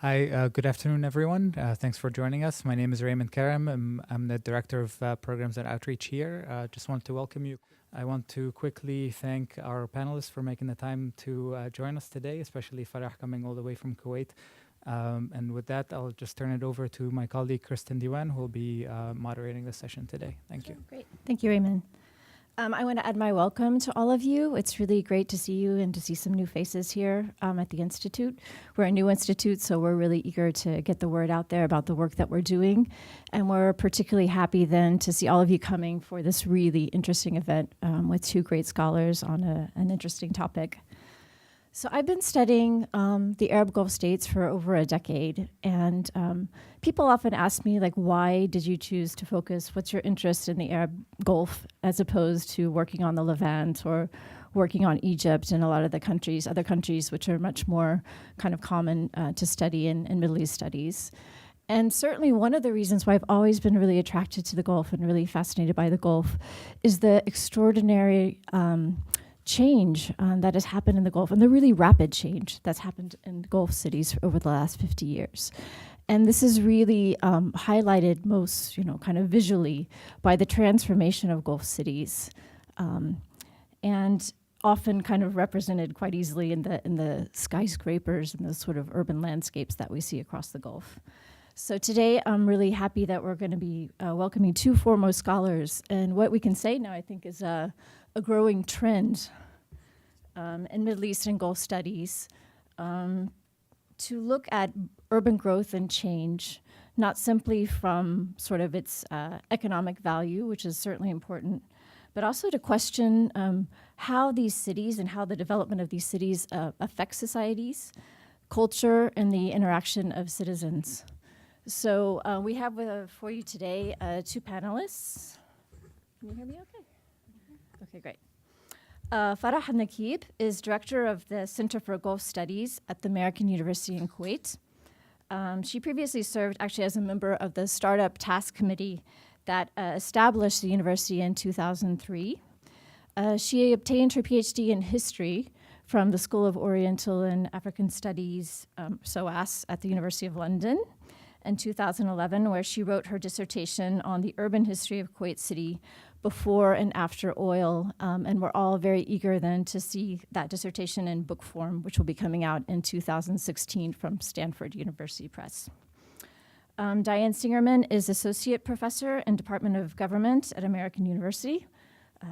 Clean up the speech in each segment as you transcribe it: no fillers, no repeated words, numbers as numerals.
Hi, good afternoon, everyone. Thanks for joining us. My name is Raymond Karam. I'm the Director of Programs and Outreach here. Just want to welcome you. I want to quickly thank our panelists for making the time to join us today, especially Farah coming all the way from Kuwait. And with that, I'll just turn it over to my colleague, Kristin Diwan, who will be moderating the session today. Thank you. Great. Thank you, Raymond. I want to add my welcome to all of you. It's really great to see you and to see some new faces here at the Institute. We're a new institute, so we're really eager to get the word out there about the work that we're doing. And we're particularly happy then to see all of you coming for this really interesting event with two great scholars on an interesting topic. So I've been studying the Arab Gulf states for over a decade, and people often ask me, like, why did you choose to focus? What's your interest in the Arab Gulf as opposed to working on the Levant or working on Egypt and a lot of the countries, other countries which are much more kind of common to study in Middle East studies? And certainly one of the reasons why I've always been really attracted to the Gulf and really fascinated by the Gulf is the extraordinary change that has happened in the Gulf, and the really rapid change that's happened in Gulf cities over the last 50 years. And this is really highlighted most, kind of visually by the transformation of Gulf cities, and often kind of represented quite easily in the skyscrapers and the sort of urban landscapes that we see across the Gulf. So today, I'm really happy that we're going to be welcoming two foremost scholars, and what we can say now, I think, is a growing trend in Middle East and Gulf studies to look at urban growth and change, not simply from sort of its economic value, which is certainly important, but also to question how these cities and how the development of these cities affect societies, culture, and the interaction of citizens. So we have for you today two panelists. Can you hear me okay? Okay, great. Farah Al-Nakib is director of the Center for Gulf Studies at the American University in Kuwait. She previously served actually as a member of the Startup Task Committee that established the university in 2003. She obtained her PhD in history from the School of Oriental and African Studies, SOAS, at the University of London in 2011, where she wrote her dissertation on the urban history of Kuwait City before and after oil, and we're all very eager then to see that dissertation in book form, which will be coming out in 2016 from Stanford University Press. Diane Singerman is Associate Professor in Department of Government at American University,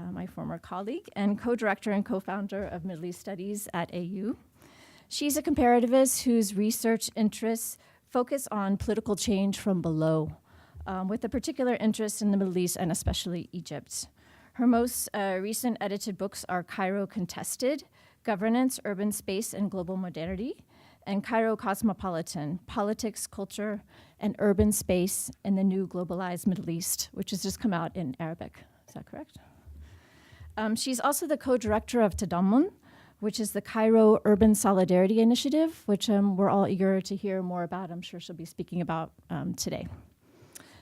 my former colleague, and co-director and co-founder of Middle East Studies at AU. She's a comparativist whose research interests focus on political change from below, with a particular interest in the Middle East and especially Egypt. Her most recent edited books are Cairo Contested, Governance, Urban Space, and Global Modernity, and Cairo Cosmopolitan, Politics, Culture, and Urban Space in the New Globalized Middle East, which has just come out in Arabic. Is that correct? She's also the co-director of Tadammun, which is the Cairo Urban Solidarity Initiative, which we're all eager to hear more about. I'm sure she'll be speaking about today.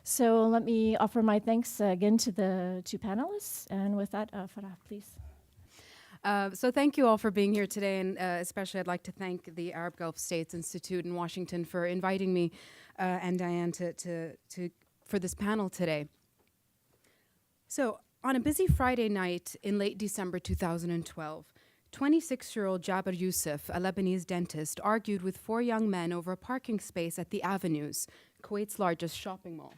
So let me offer my thanks again to the two panelists. And with that, Farah, please. So thank you all for being here today, and especially I'd like to thank the Arab Gulf States Institute in Washington for inviting me and Diane for this panel today. So on a busy Friday night in late December 2012, 26-year-old Jaber Youssef, a Lebanese dentist, argued with four young men over a parking space at the Avenues, Kuwait's largest shopping mall.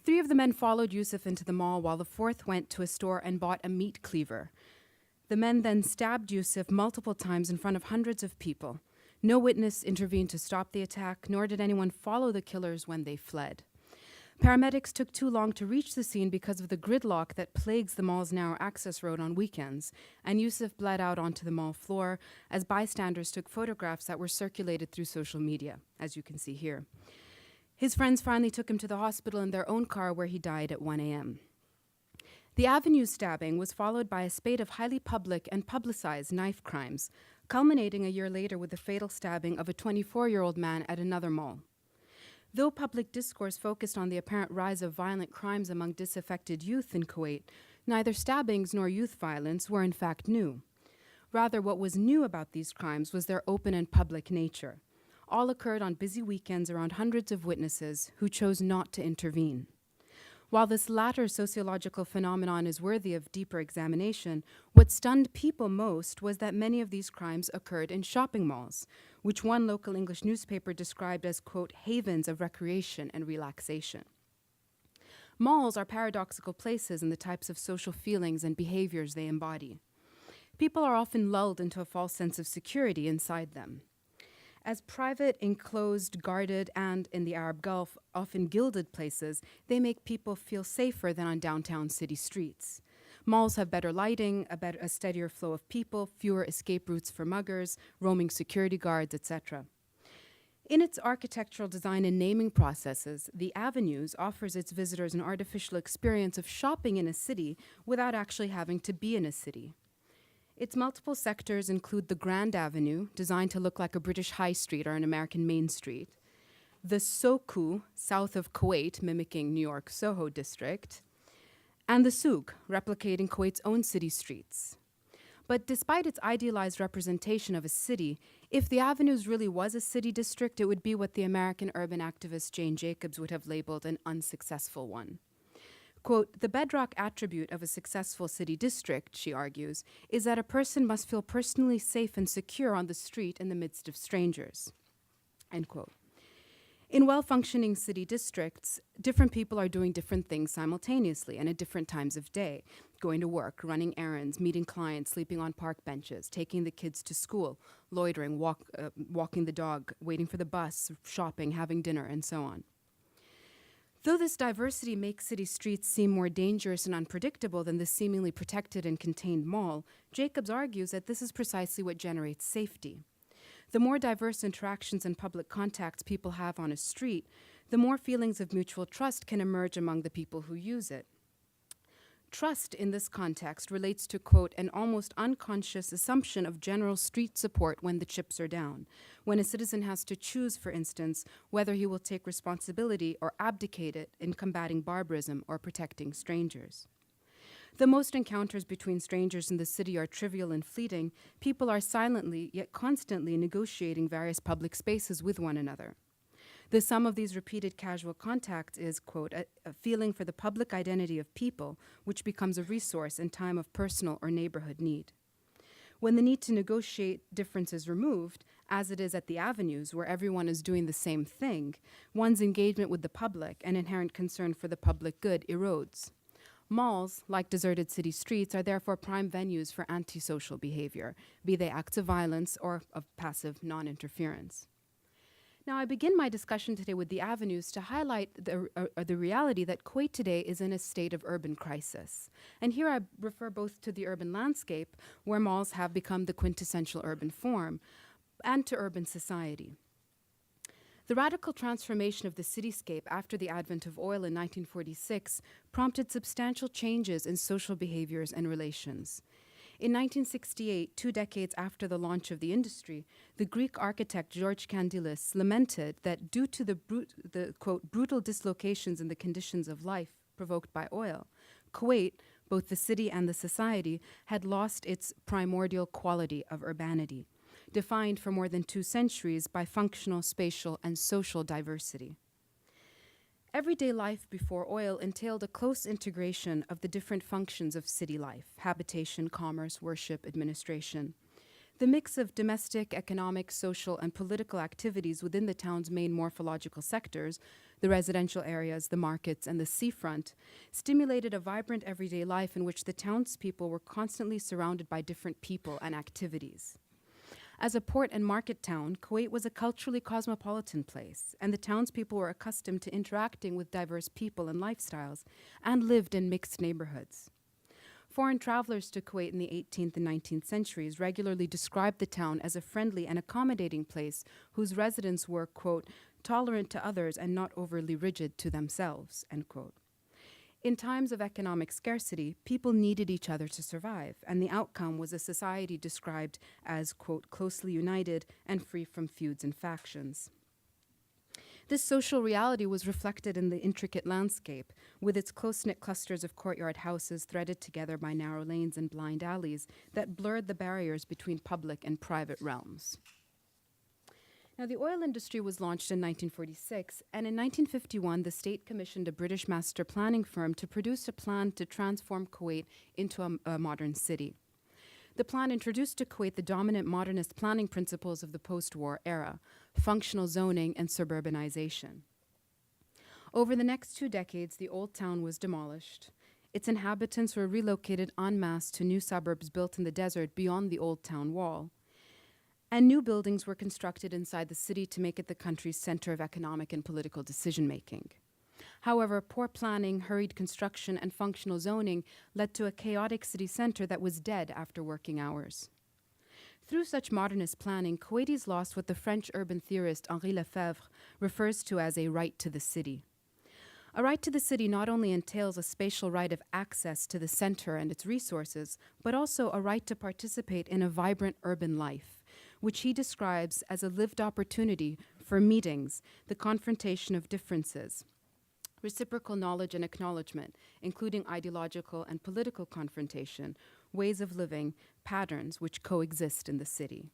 Three of the men followed Youssef into the mall while the fourth went to a store and bought a meat cleaver. The men then stabbed Youssef multiple times in front of hundreds of people. No witness intervened to stop the attack, nor did anyone follow the killers when they fled. Paramedics took too long to reach the scene because of the gridlock that plagues the mall's narrow access road on weekends, and Youssef bled out onto the mall floor as bystanders took photographs that were circulated through social media, as you can see here. His friends finally took him to the hospital in their own car, where he died at 1 a.m. The Avenue stabbing was followed by a spate of highly public and publicized knife crimes, culminating a year later with the fatal stabbing of a 24-year-old man at another mall. Though public discourse focused on the apparent rise of violent crimes among disaffected youth in Kuwait, neither stabbings nor youth violence were in fact new. Rather, what was new about these crimes was their open and public nature. all occurred on busy weekends around hundreds of witnesses who chose not to intervene. While this latter sociological phenomenon is worthy of deeper examination, what stunned people most was that many of these crimes occurred in shopping malls, which one local English newspaper described as, quote, havens of recreation and relaxation. Malls are paradoxical places in the types of social feelings and behaviors they embody. People are often lulled into a false sense of security inside them. As private, enclosed, guarded, and, in the Arab Gulf, often gilded places, they make people feel safer than on downtown city streets. Malls have better lighting, a steadier flow of people, fewer escape routes for muggers, roaming security guards, etc. In its architectural design and naming processes, the Avenues offers its visitors an artificial experience of shopping in a city without actually having to be in a city. Its multiple sectors include the Grand Avenue, designed to look like a British high street or an American main street, the Soku, south of Kuwait, mimicking New York's Soho district, and the Souk, replicating Kuwait's own city streets. But despite its idealized representation of a city, if the Avenues really was a city district, it would be what the American urban activist Jane Jacobs would have labeled an unsuccessful one. Quote, the bedrock attribute of a successful city district, she argues, is that a person must feel personally safe and secure on the street in the midst of strangers, end quote. In well-functioning city districts, different people are doing different things simultaneously and at different times of day, going to work, running errands, meeting clients, sleeping on park benches, taking the kids to school, loitering, walking the dog, waiting for the bus, shopping, having dinner, and so on. Though this diversity makes city streets seem more dangerous and unpredictable than the seemingly protected and contained mall, Jacobs argues that this is precisely what generates safety. The more diverse interactions and public contacts people have on a street, the more feelings of mutual trust can emerge among the people who use it. Trust in this context relates to, quote, an almost unconscious assumption of general street support when the chips are down, when a citizen has to choose, for instance, whether he will take responsibility or abdicate it in combating barbarism or protecting strangers. Though most encounters between strangers in the city are trivial and fleeting, people are silently yet constantly negotiating various public spaces with one another. The sum of these repeated casual contacts is, quote, a feeling for the public identity of people, which becomes a resource in time of personal or neighborhood need. When the need to negotiate difference is removed, as it is at the Avenues, where everyone is doing the same thing, one's engagement with the public and inherent concern for the public good erodes. Malls, like deserted city streets, are therefore prime venues for antisocial behavior, be they acts of violence or of passive non-interference. Now, I begin my discussion today with the Avenues to highlight the reality that Kuwait today is in a state of urban crisis. And here I refer both to the urban landscape, where malls have become the quintessential urban form, and to urban society. The radical transformation of the cityscape after the advent of oil in 1946 prompted substantial changes in social behaviors and relations. In 1968, 2 decades after the launch of the industry, the Greek architect George Candilis lamented that due to the quote, brutal dislocations in the conditions of life provoked by oil, Kuwait, both the city and the society, had lost its primordial quality of urbanity, defined for more than 2 centuries by functional, spatial, and social diversity. Everyday life before oil entailed a close integration of the different functions of city life: habitation, commerce, worship, administration. The mix of domestic, economic, social, and political activities within the town's main morphological sectors, the residential areas, the markets, and the seafront, stimulated a vibrant everyday life in which the townspeople were constantly surrounded by different people and activities. As a port and market town, Kuwait was a culturally cosmopolitan place, and the townspeople were accustomed to interacting with diverse people and lifestyles, and lived in mixed neighborhoods. Foreign travelers to Kuwait in the 18th and 19th centuries regularly described the town as a friendly and accommodating place whose residents were, quote, tolerant to others and not overly rigid to themselves, end quote. In times of economic scarcity, people needed each other to survive, and the outcome was a society described as, quote, closely united and free from feuds and factions. This social reality was reflected in the intricate landscape, with its close-knit clusters of courtyard houses threaded together by narrow lanes and blind alleys that blurred the barriers between public and private realms. Now, the oil industry was launched in 1946, and in 1951, the state commissioned a British master planning firm to produce a plan to transform Kuwait into a modern city. The plan introduced to Kuwait the dominant modernist planning principles of the post-war era: functional zoning and suburbanization. Over the next 2 decades, the old town was demolished. Its inhabitants were relocated en masse to new suburbs built in the desert beyond the old town wall. And new buildings were constructed inside the city to make it the country's center of economic and political decision-making. However, poor planning, hurried construction, and functional zoning led to a chaotic city center that was dead after working hours. Through such modernist planning, Kuwaitis lost what the French urban theorist Henri Lefebvre refers to as a right to the city. A right to the city not only entails a spatial right of access to the center and its resources, but also a right to participate in a vibrant urban life, which he describes as a lived opportunity for meetings, the confrontation of differences, reciprocal knowledge and acknowledgement, including ideological and political confrontation, ways of living, patterns which coexist in the city.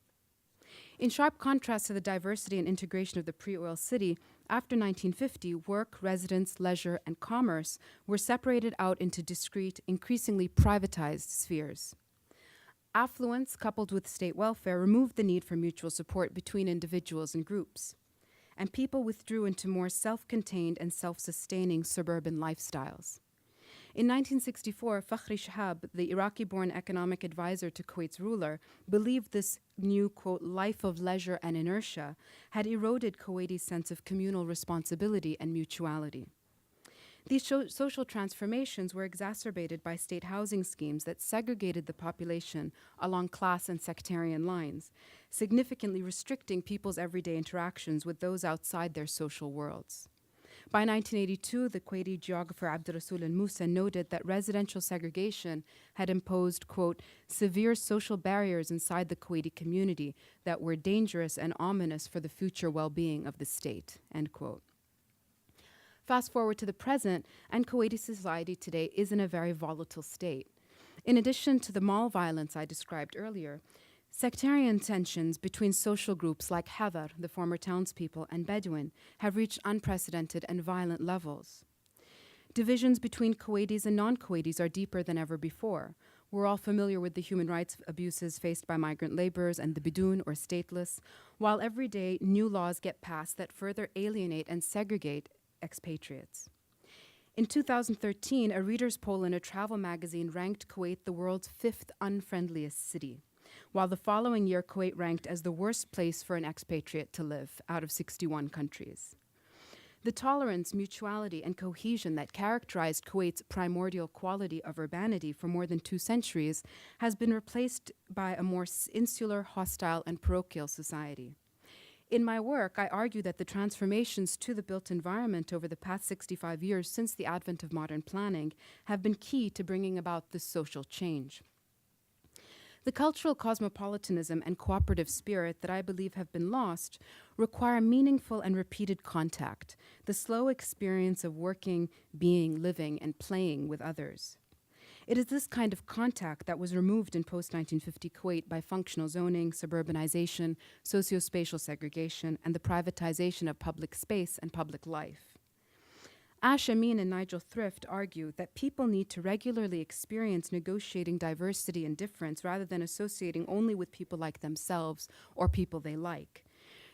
In sharp contrast to the diversity and integration of the pre-oil city, after 1950, work, residence, leisure, and commerce were separated out into discrete, increasingly privatized spheres. Affluence, coupled with state welfare, removed the need for mutual support between individuals and groups, and people withdrew into more self-contained and self-sustaining suburban lifestyles. In 1964, Fakhri Shahab, the Iraqi-born economic advisor to Kuwait's ruler, believed this new, quote, life of leisure and inertia had eroded Kuwaitis' sense of communal responsibility and mutuality. These social transformations were exacerbated by state housing schemes that segregated the population along class and sectarian lines, significantly restricting people's everyday interactions with those outside their social worlds. By 1982, the Kuwaiti geographer Abdurrasul al-Musa noted that residential segregation had imposed, quote, severe social barriers inside the Kuwaiti community that were dangerous and ominous for the future well-being of the state, end quote. Fast forward to the present, and Kuwaiti society today is in a very volatile state. In addition to the mall violence I described earlier, sectarian tensions between social groups like Hadar, the former townspeople, and Bedouin have reached unprecedented and violent levels. Divisions between Kuwaitis and non-Kuwaitis are deeper than ever before. We're all familiar with the human rights abuses faced by migrant laborers and the Bidoun or stateless, while every day new laws get passed that further alienate and segregate expatriates. In 2013, a reader's poll in a travel magazine ranked Kuwait the world's 5th unfriendliest city, while the following year Kuwait ranked as the worst place for an expatriate to live out of 61 countries. The tolerance, mutuality, and cohesion that characterized Kuwait's primordial quality of urbanity for more than 2 centuries has been replaced by a more insular, hostile, and parochial society. In my work, I argue that the transformations to the built environment over the past 65 years since the advent of modern planning have been key to bringing about this social change. The cultural cosmopolitanism and cooperative spirit that I believe have been lost require meaningful and repeated contact, the slow experience of working, being, living, and playing with others. It is this kind of contact that was removed in post-1950 Kuwait by functional zoning, suburbanization, socio-spatial segregation, and the privatization of public space and public life. Ash Amin and Nigel Thrift argue that people need to regularly experience negotiating diversity and difference rather than associating only with people like themselves or people they like.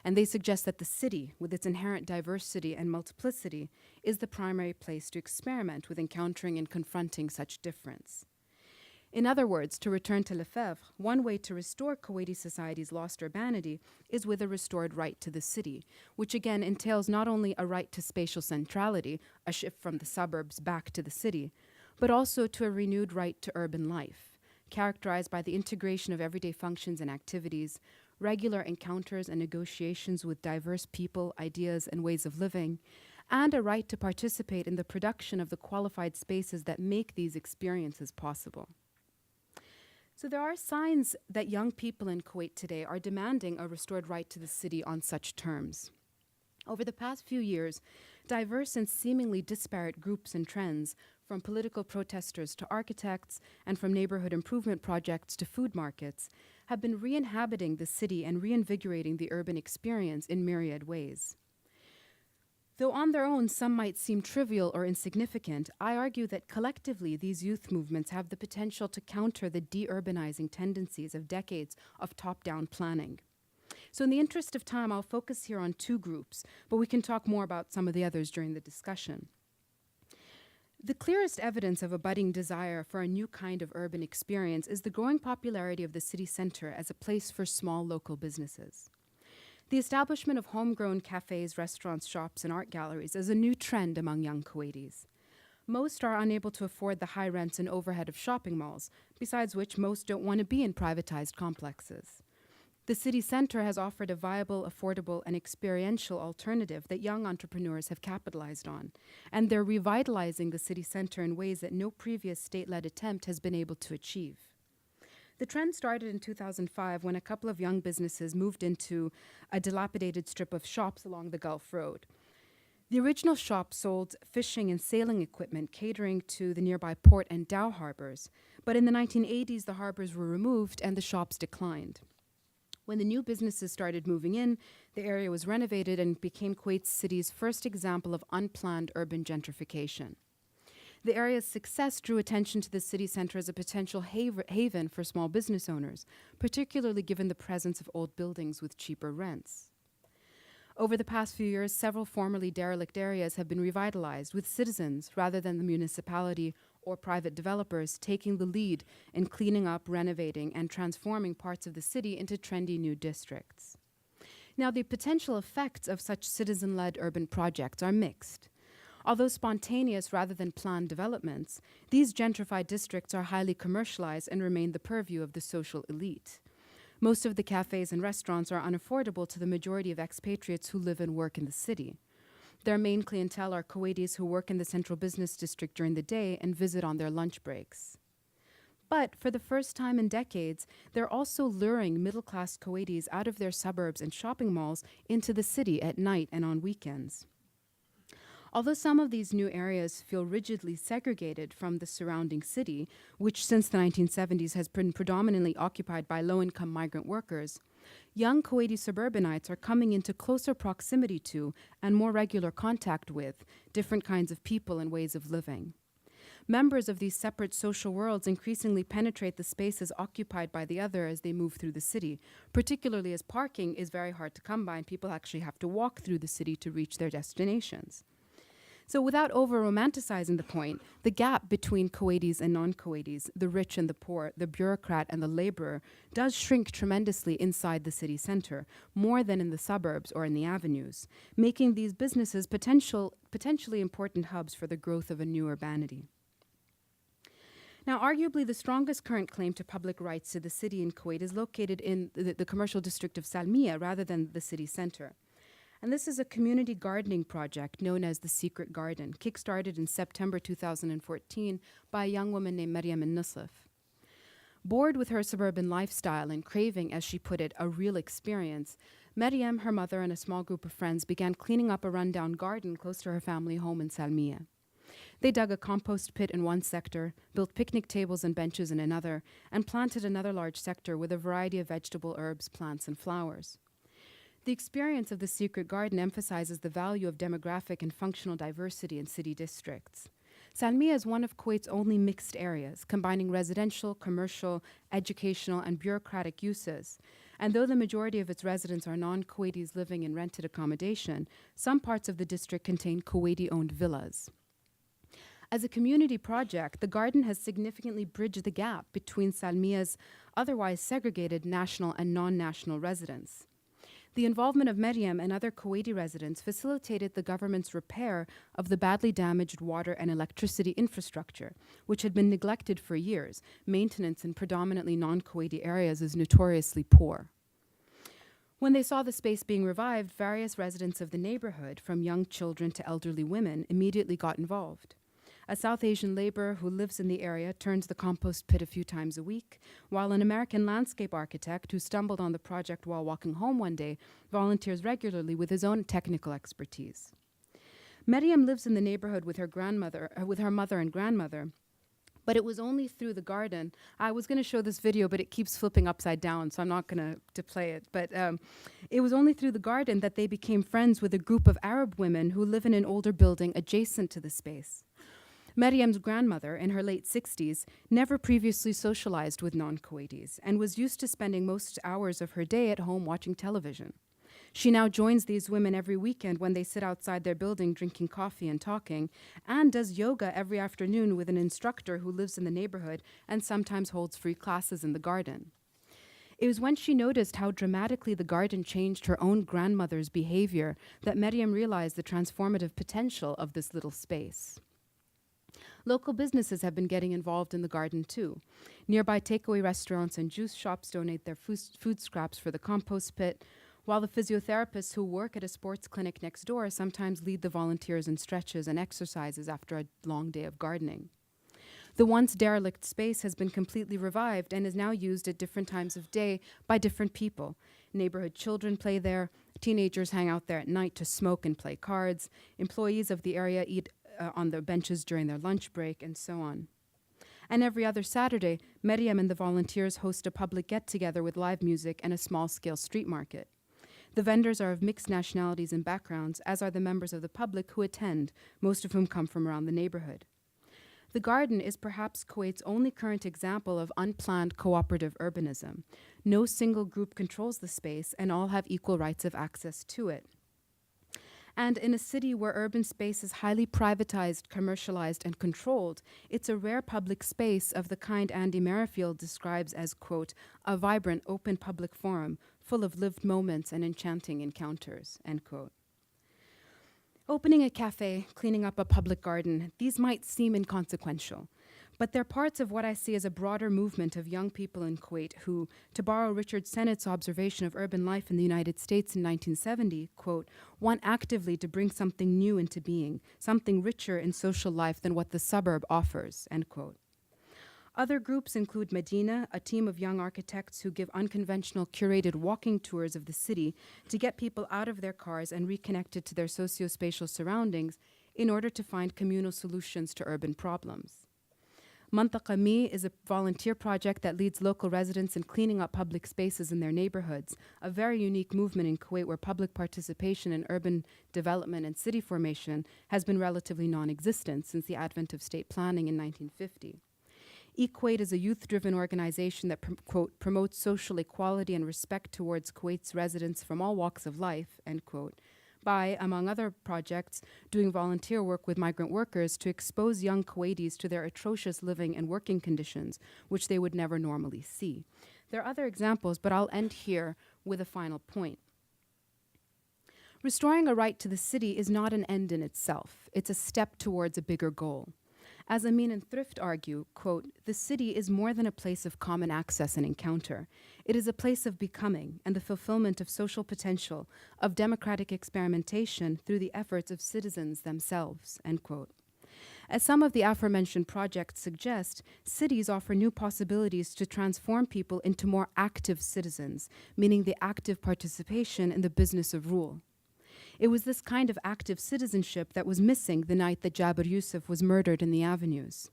And they suggest that the city, with its inherent diversity and multiplicity, is the primary place to experiment with encountering and confronting such difference. In other words, to return to Lefebvre, one way to restore Kuwaiti society's lost urbanity is with a restored right to the city, which again entails not only a right to spatial centrality, a shift from the suburbs back to the city, but also to a renewed right to urban life, characterized by the integration of everyday functions and activities, regular encounters and negotiations with diverse people, ideas, and ways of living, and a right to participate in the production of the qualified spaces that make these experiences possible. So there are signs that young people in Kuwait today are demanding a restored right to the city on such terms. Over the past few years, diverse and seemingly disparate groups and trends, from political protesters to architects and from neighborhood improvement projects to food markets, have been re-inhabiting the city and reinvigorating the urban experience in myriad ways. Though on their own some might seem trivial or insignificant, I argue that collectively these youth movements have the potential to counter the de-urbanizing tendencies of decades of top-down planning. So in the interest of time, I'll focus here on two groups, but we can talk more about some of the others during the discussion. The clearest evidence of a budding desire for a new kind of urban experience is the growing popularity of the city center as a place for small local businesses. The establishment of homegrown cafes, restaurants, shops, and art galleries is a new trend among young Kuwaitis. Most are unable to afford the high rents and overhead of shopping malls, besides which most don't want to be in privatized complexes. The city center has offered a viable, affordable, and experiential alternative that young entrepreneurs have capitalized on, and they're revitalizing the city center in ways that no previous state-led attempt has been able to achieve. The trend started in 2005 when a couple of young businesses moved into a dilapidated strip of shops along the Gulf Road. The original shop sold fishing and sailing equipment catering to the nearby port and dhow harbors, but in the 1980s the harbors were removed and the shops declined. When the new businesses started moving in, the area was renovated and became Kuwait City's first example of unplanned urban gentrification. The area's success drew attention to the city center as a potential haven for small business owners, particularly given the presence of old buildings with cheaper rents. Over the past few years, several formerly derelict areas have been revitalized, with citizens, rather than the municipality or private developers, taking the lead in cleaning up, renovating, and transforming parts of the city into trendy new districts. Now, the potential effects of such citizen-led urban projects are mixed. Although spontaneous rather than planned developments, these gentrified districts are highly commercialized and remain the purview of the social elite. Most of the cafes and restaurants are unaffordable to the majority of expatriates who live and work in the city. Their main clientele are Kuwaitis who work in the central business district during the day and visit on their lunch breaks. But for the first time in decades, they're also luring middle-class Kuwaitis out of their suburbs and shopping malls into the city at night and on weekends. Although some of these new areas feel rigidly segregated from the surrounding city, which since the 1970s has been predominantly occupied by low-income migrant workers, young Kuwaiti suburbanites are coming into closer proximity to and more regular contact with different kinds of people and ways of living. Members of these separate social worlds increasingly penetrate the spaces occupied by the other as they move through the city, particularly as parking is very hard to come by and people actually have to walk through the city to reach their destinations. So without over-romanticizing the point, the gap between Kuwaitis and non-Kuwaitis, the rich and the poor, the bureaucrat and the laborer, does shrink tremendously inside the city center, more than in the suburbs or in the avenues, making these businesses potentially important hubs for the growth of a new urbanity. Now, arguably the strongest current claim to public rights to the city in Kuwait is located in the commercial district of Salmiya rather than the city center. And this is a community gardening project known as the Secret Garden, kickstarted in September 2014 by a young woman named Maryam al-Nusif. Bored with her suburban lifestyle and craving, as she put it, a real experience, Maryam, her mother, and a small group of friends began cleaning up a rundown garden close to her family home in Salmiya. They dug a compost pit in one sector, built picnic tables and benches in another, and planted another large sector with a variety of vegetable, herbs, plants, and flowers. The experience of the Secret Garden emphasizes the value of demographic and functional diversity in city districts. Salmiya is one of Kuwait's only mixed areas, combining residential, commercial, educational, and bureaucratic uses. And though the majority of its residents are non-Kuwaitis living in rented accommodation, some parts of the district contain Kuwaiti-owned villas. As a community project, the garden has significantly bridged the gap between Salmiya's otherwise segregated national and non-national residents. The involvement of Maryam and other Kuwaiti residents facilitated the government's repair of the badly damaged water and electricity infrastructure, which had been neglected for years. Maintenance in predominantly non-Kuwaiti areas is notoriously poor. When they saw the space being revived, various residents of the neighborhood, from young children to elderly women, immediately got involved. A South Asian laborer who lives in the area turns the compost pit a few times a week, while an American landscape architect who stumbled on the project while walking home one day volunteers regularly with his own technical expertise. Maryam lives in the neighborhood with her mother and grandmother, But it was only through the garden. I was going to show this video, but it keeps flipping upside down, so I'm not going to play it. But it was only through the garden that they became friends with a group of Arab women who live in an older building adjacent to the space. Mariam's grandmother, in her late 60s, never previously socialized with non-Kuwaitis and was used to spending most hours of her day at home watching television. She now joins these women every weekend when they sit outside their building drinking coffee and talking, and does yoga every afternoon with an instructor who lives in the neighborhood and sometimes holds free classes in the garden. It was when she noticed how dramatically the garden changed her own grandmother's behavior that Mariam realized the transformative potential of this little space. Local businesses have been getting involved in the garden too. Nearby takeaway restaurants and juice shops donate their food scraps for the compost pit, while the physiotherapists who work at a sports clinic next door sometimes lead the volunteers in stretches and exercises after a long day of gardening. The once derelict space has been completely revived and is now used at different times of day by different people. Neighborhood children play there, teenagers hang out there at night to smoke and play cards, employees of the area eat on their benches during their lunch break, and so on. And every other Saturday, Mariam and the volunteers host a public get-together with live music and a small-scale street market. The vendors are of mixed nationalities and backgrounds, as are the members of the public who attend, most of whom come from around the neighborhood. The garden is perhaps Kuwait's only current example of unplanned cooperative urbanism. No single group controls the space, and all have equal rights of access to it. And in a city where urban space is highly privatized, commercialized, and controlled, it's a rare public space of the kind Andy Merrifield describes as, quote, a vibrant, open public forum full of lived moments and enchanting encounters, end quote. Opening a cafe, cleaning up a public garden, these might seem inconsequential, but they're parts of what I see as a broader movement of young people in Kuwait who, to borrow Richard Sennett's observation of urban life in the United States in 1970, quote, want actively to bring something new into being, something richer in social life than what the suburb offers, end quote. Other groups include Medina, a team of young architects who give unconventional curated walking tours of the city to get people out of their cars and reconnected to their socio-spatial surroundings in order to find communal solutions to urban problems. Mantaqa Mi is a volunteer project that leads local residents in cleaning up public spaces in their neighborhoods, a very unique movement in Kuwait where public participation in urban development and city formation has been relatively non-existent since the advent of state planning in 1950. Equate is a youth-driven organization that, quote, promotes social equality and respect towards Kuwait's residents from all walks of life, end quote, by, among other projects, doing volunteer work with migrant workers to expose young Kuwaitis to their atrocious living and working conditions, which they would never normally see. There are other examples, but I'll end here with a final point. Restoring a right to the city is not an end in itself. It's a step towards a bigger goal. As Amin and Thrift argue, quote, the city is more than a place of common access and encounter. It is a place of becoming and the fulfillment of social potential, of democratic experimentation through the efforts of citizens themselves, end quote. As some of the aforementioned projects suggest, cities offer new possibilities to transform people into more active citizens, meaning the active participation in the business of rule. It was this kind of active citizenship that was missing the night that Jabir Yusuf was murdered in the avenues.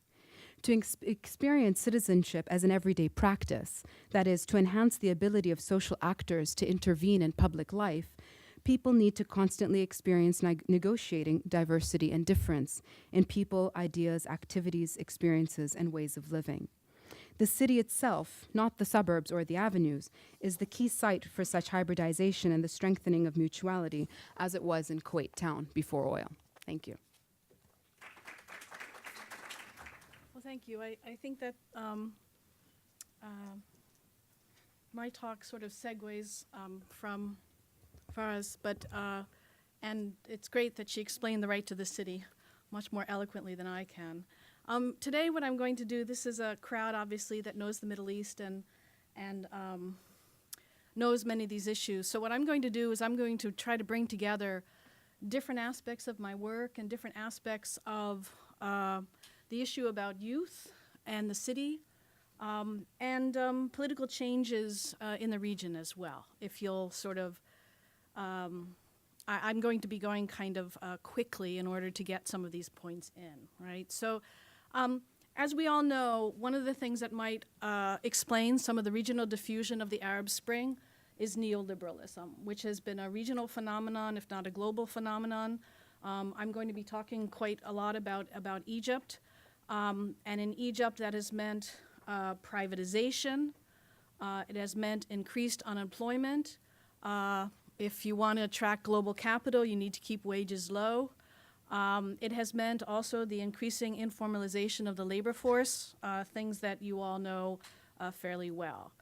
To experience citizenship as an everyday practice, that is, to enhance the ability of social actors to intervene in public life, people need to constantly experience negotiating diversity and difference in people, ideas, activities, experiences, and ways of living. The city itself, not the suburbs or the avenues, is the key site for such hybridization and the strengthening of mutuality as it was in Kuwait town before oil. Thank you. Well, thank you. I think that my talk sort of segues from Farah's, and it's great that she explained the right to the city much more eloquently than I can. Today what I'm going to do, this is a crowd obviously that knows the Middle East and knows many of these issues. So what I'm going to do is I'm going to try to bring together different aspects of my work and different aspects of the issue about youth and the city and political changes in the region as well. If you'll sort of, I'm going to be going kind of quickly in order to get some of these points in, right? So as we all know, one of the things that might explain some of the regional diffusion of the Arab Spring is neoliberalism, which has been a regional phenomenon, if not a global phenomenon. I'm going to be talking quite a lot about Egypt. And in Egypt, that has meant privatization. It has meant increased unemployment. If you want to attract global capital, you need to keep wages low. It has meant also the increasing informalization of the labor force, things that you all know fairly well.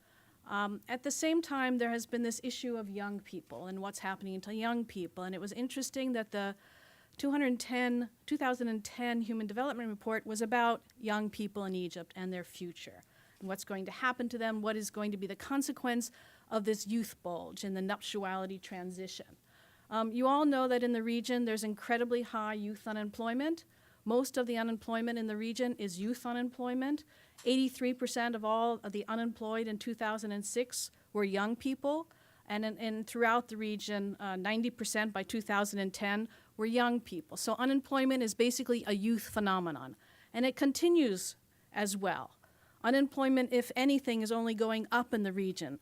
At the same time, there has been this issue of young people and what's happening to young people. And it was interesting that the 2010 Human Development Report was about young people in Egypt and their future, and what's going to happen to them, what is going to be the consequence of this youth bulge and the nuptiality transition. You all know that in the region there's incredibly high youth unemployment. Most of the unemployment in the region is youth unemployment. 83% of all of the unemployed in 2006 were young people, and throughout the region, 90% by 2010 were young people. So unemployment is basically a youth phenomenon, and it continues as well. Unemployment, if anything, is only going up in the region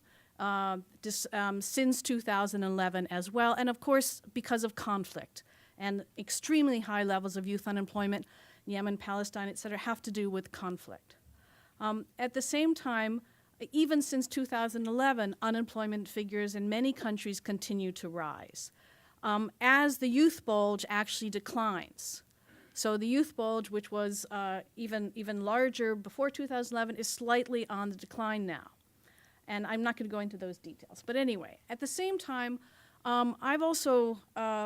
since 2011 as well, and of course because of conflict and extremely high levels of youth unemployment, Yemen, Palestine, et cetera, have to do with conflict. At the same time, even since 2011, unemployment figures in many countries continue to rise as the youth bulge actually declines. So the youth bulge, which was even larger before 2011, is slightly on the decline now. And I'm not going to go into those details. But anyway, at the same time, I've also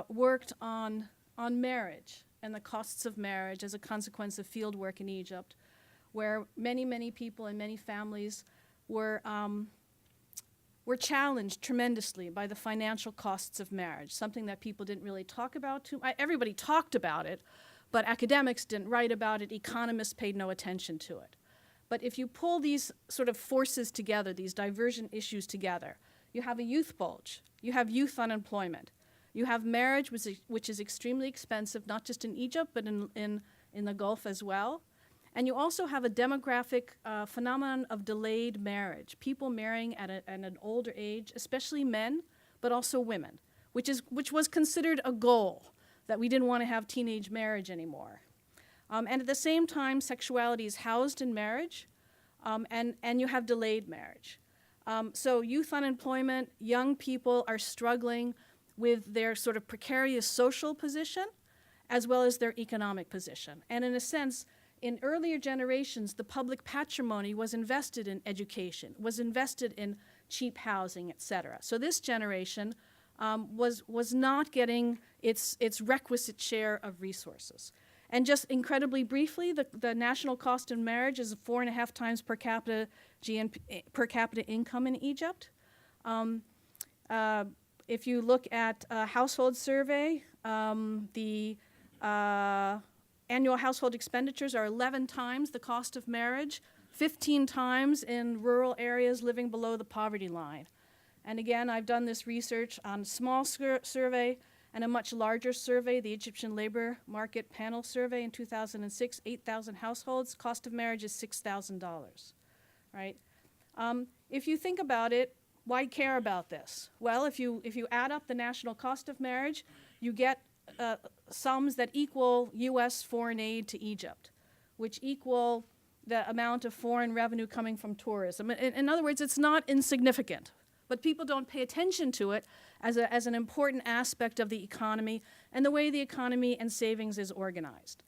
worked on marriage and the costs of marriage as a consequence of field work in Egypt, where many people and many families were challenged tremendously by the financial costs of marriage, something that people didn't really talk about too much. Everybody talked about it, but academics didn't write about it, economists paid no attention to it. But if you pull these sort of forces together, these divergent issues together, you have a youth bulge, you have youth unemployment, you have marriage, which is extremely expensive, not just in Egypt, but in the Gulf as well. And you also have a demographic phenomenon of delayed marriage, people marrying at an older age, especially men, but also women, which was considered a goal, that we didn't want to have teenage marriage anymore. And at the same time, sexuality is housed in marriage, and you have delayed marriage. So youth unemployment, young people are struggling with their sort of precarious social position as well as their economic position. And in a sense, in earlier generations, the public patrimony was invested in education, was invested in cheap housing, et cetera. So this generation was not getting its requisite share of resources. And just incredibly briefly, the national cost of marriage is 4.5 times per capita income in Egypt. If you look at a household survey, the annual household expenditures are 11 times the cost of marriage, 15 times in rural areas living below the poverty line. And again, I've done this research on a small survey and a much larger survey, the Egyptian Labor Market Panel Survey in 2006, 8,000 households, cost of marriage is $6,000, right? If you think about it, why care about this? Well, if you add up the national cost of marriage, you get sums that equal U.S. foreign aid to Egypt, which equal the amount of foreign revenue coming from tourism. In other words, it's not insignificant, but people don't pay attention to it as an important aspect of the economy and the way the economy and savings is organized.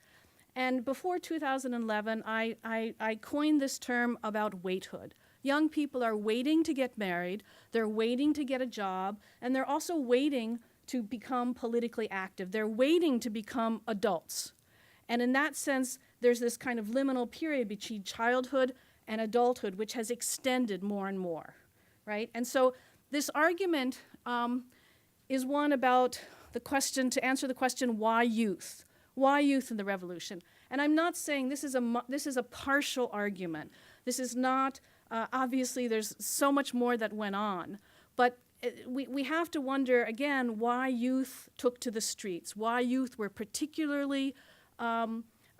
And before 2011, I coined this term about waithood. Young people are waiting to get married, they're waiting to get a job, and they're also waiting to become politically active. They're waiting to become adults. And in that sense, there's this kind of liminal period between childhood and adulthood, which has extended more and more, right? And so this argument is one about the question, to answer the question, why youth? Why youth in the revolution? And I'm not saying this is a partial argument. This is not, obviously there's so much more that went on, but we have to wonder, again, why youth took to the streets, why youth were particularly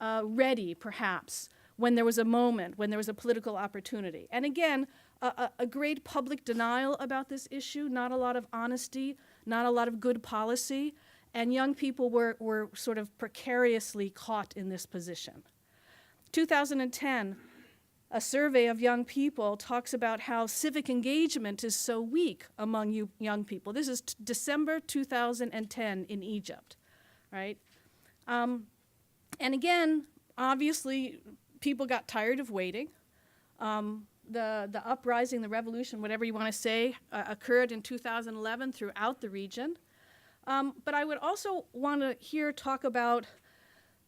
ready, perhaps, when there was a moment, when there was a political opportunity. And again, a great public denial about this issue, not a lot of honesty, not a lot of good policy, and young people were sort of precariously caught in this position. 2010, a survey of young people talks about how civic engagement is so weak among young people. This is December 2010 in Egypt, right? And again, obviously, people got tired of waiting. The uprising, the revolution, whatever you want to say, occurred in 2011 throughout the region. But I would also want to here talk about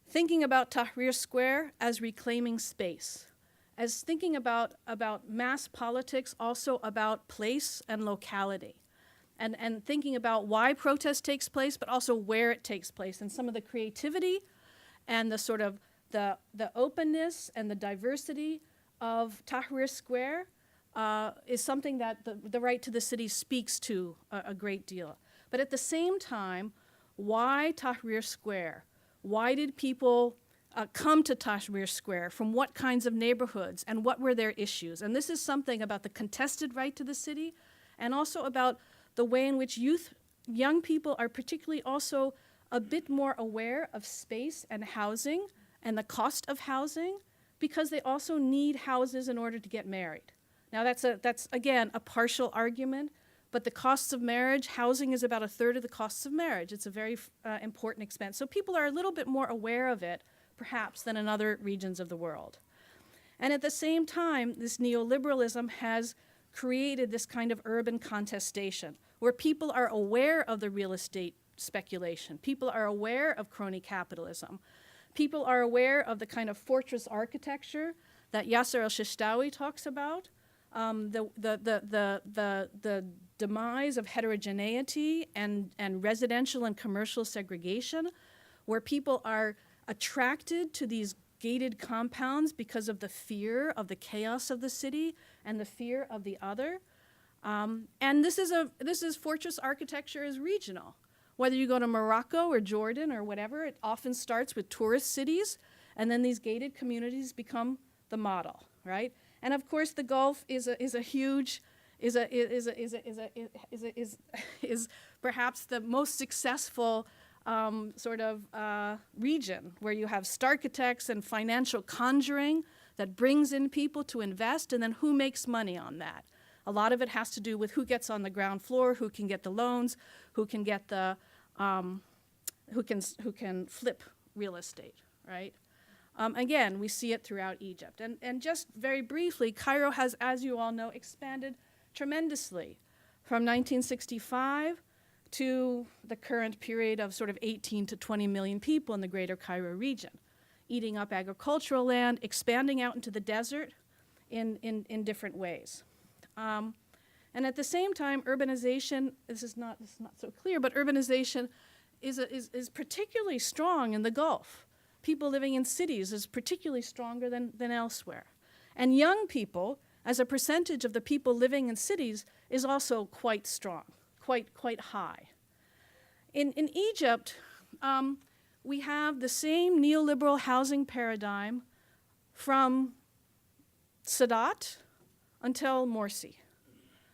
thinking about Tahrir Square as reclaiming space, as thinking about mass politics, also about place and locality, and thinking about why protest takes place, but also where it takes place, and some of the creativity and the sort of the openness and the diversity of Tahrir Square is something that the right to the city speaks to a great deal. But at the same time, why Tahrir Square? Why did people come to Tahrir Square? From what kinds of neighborhoods? And what were their issues? And this is something about the contested right to the city, and also about the way in which young people are particularly also a bit more aware of space and housing and the cost of housing, because they also need houses in order to get married. Now that's again, a partial argument, but the costs of marriage, housing is about a third of the costs of marriage. It's a very important expense. So people are a little bit more aware of it, perhaps, than in other regions of the world. And at the same time, this neoliberalism has created this kind of urban contestation, where people are aware of the real estate speculation. People are aware of crony capitalism. People are aware of the kind of fortress architecture that Yasser al-Shishtawi talks about, the demise of heterogeneity and residential and commercial segregation, where people are attracted to these gated compounds because of the fear of the chaos of the city and the fear of the other. And this is fortress architecture is regional. Whether you go to Morocco or Jordan or whatever, it often starts with tourist cities, and then these gated communities become the model, right? And of course, the Gulf is perhaps the most successful region, where you have starchitects and financial conjuring that brings in people to invest, and then who makes money on that? A lot of it has to do with who gets on the ground floor, who can get the loans, who can get the who can flip real estate, right? Again, we see it throughout Egypt. And just very briefly, Cairo has, as you all know, expanded tremendously from 1965 to the current period of sort of 18 to 20 million people in the greater Cairo region, eating up agricultural land, expanding out into the desert in different ways. And at the same time, urbanization, this is not so clear, but urbanization is particularly strong in the Gulf. People living in cities is particularly stronger than elsewhere. And young people, as a percentage of the people living in cities, is also quite strong, quite high. In Egypt, we have the same neoliberal housing paradigm from Sadat until Morsi.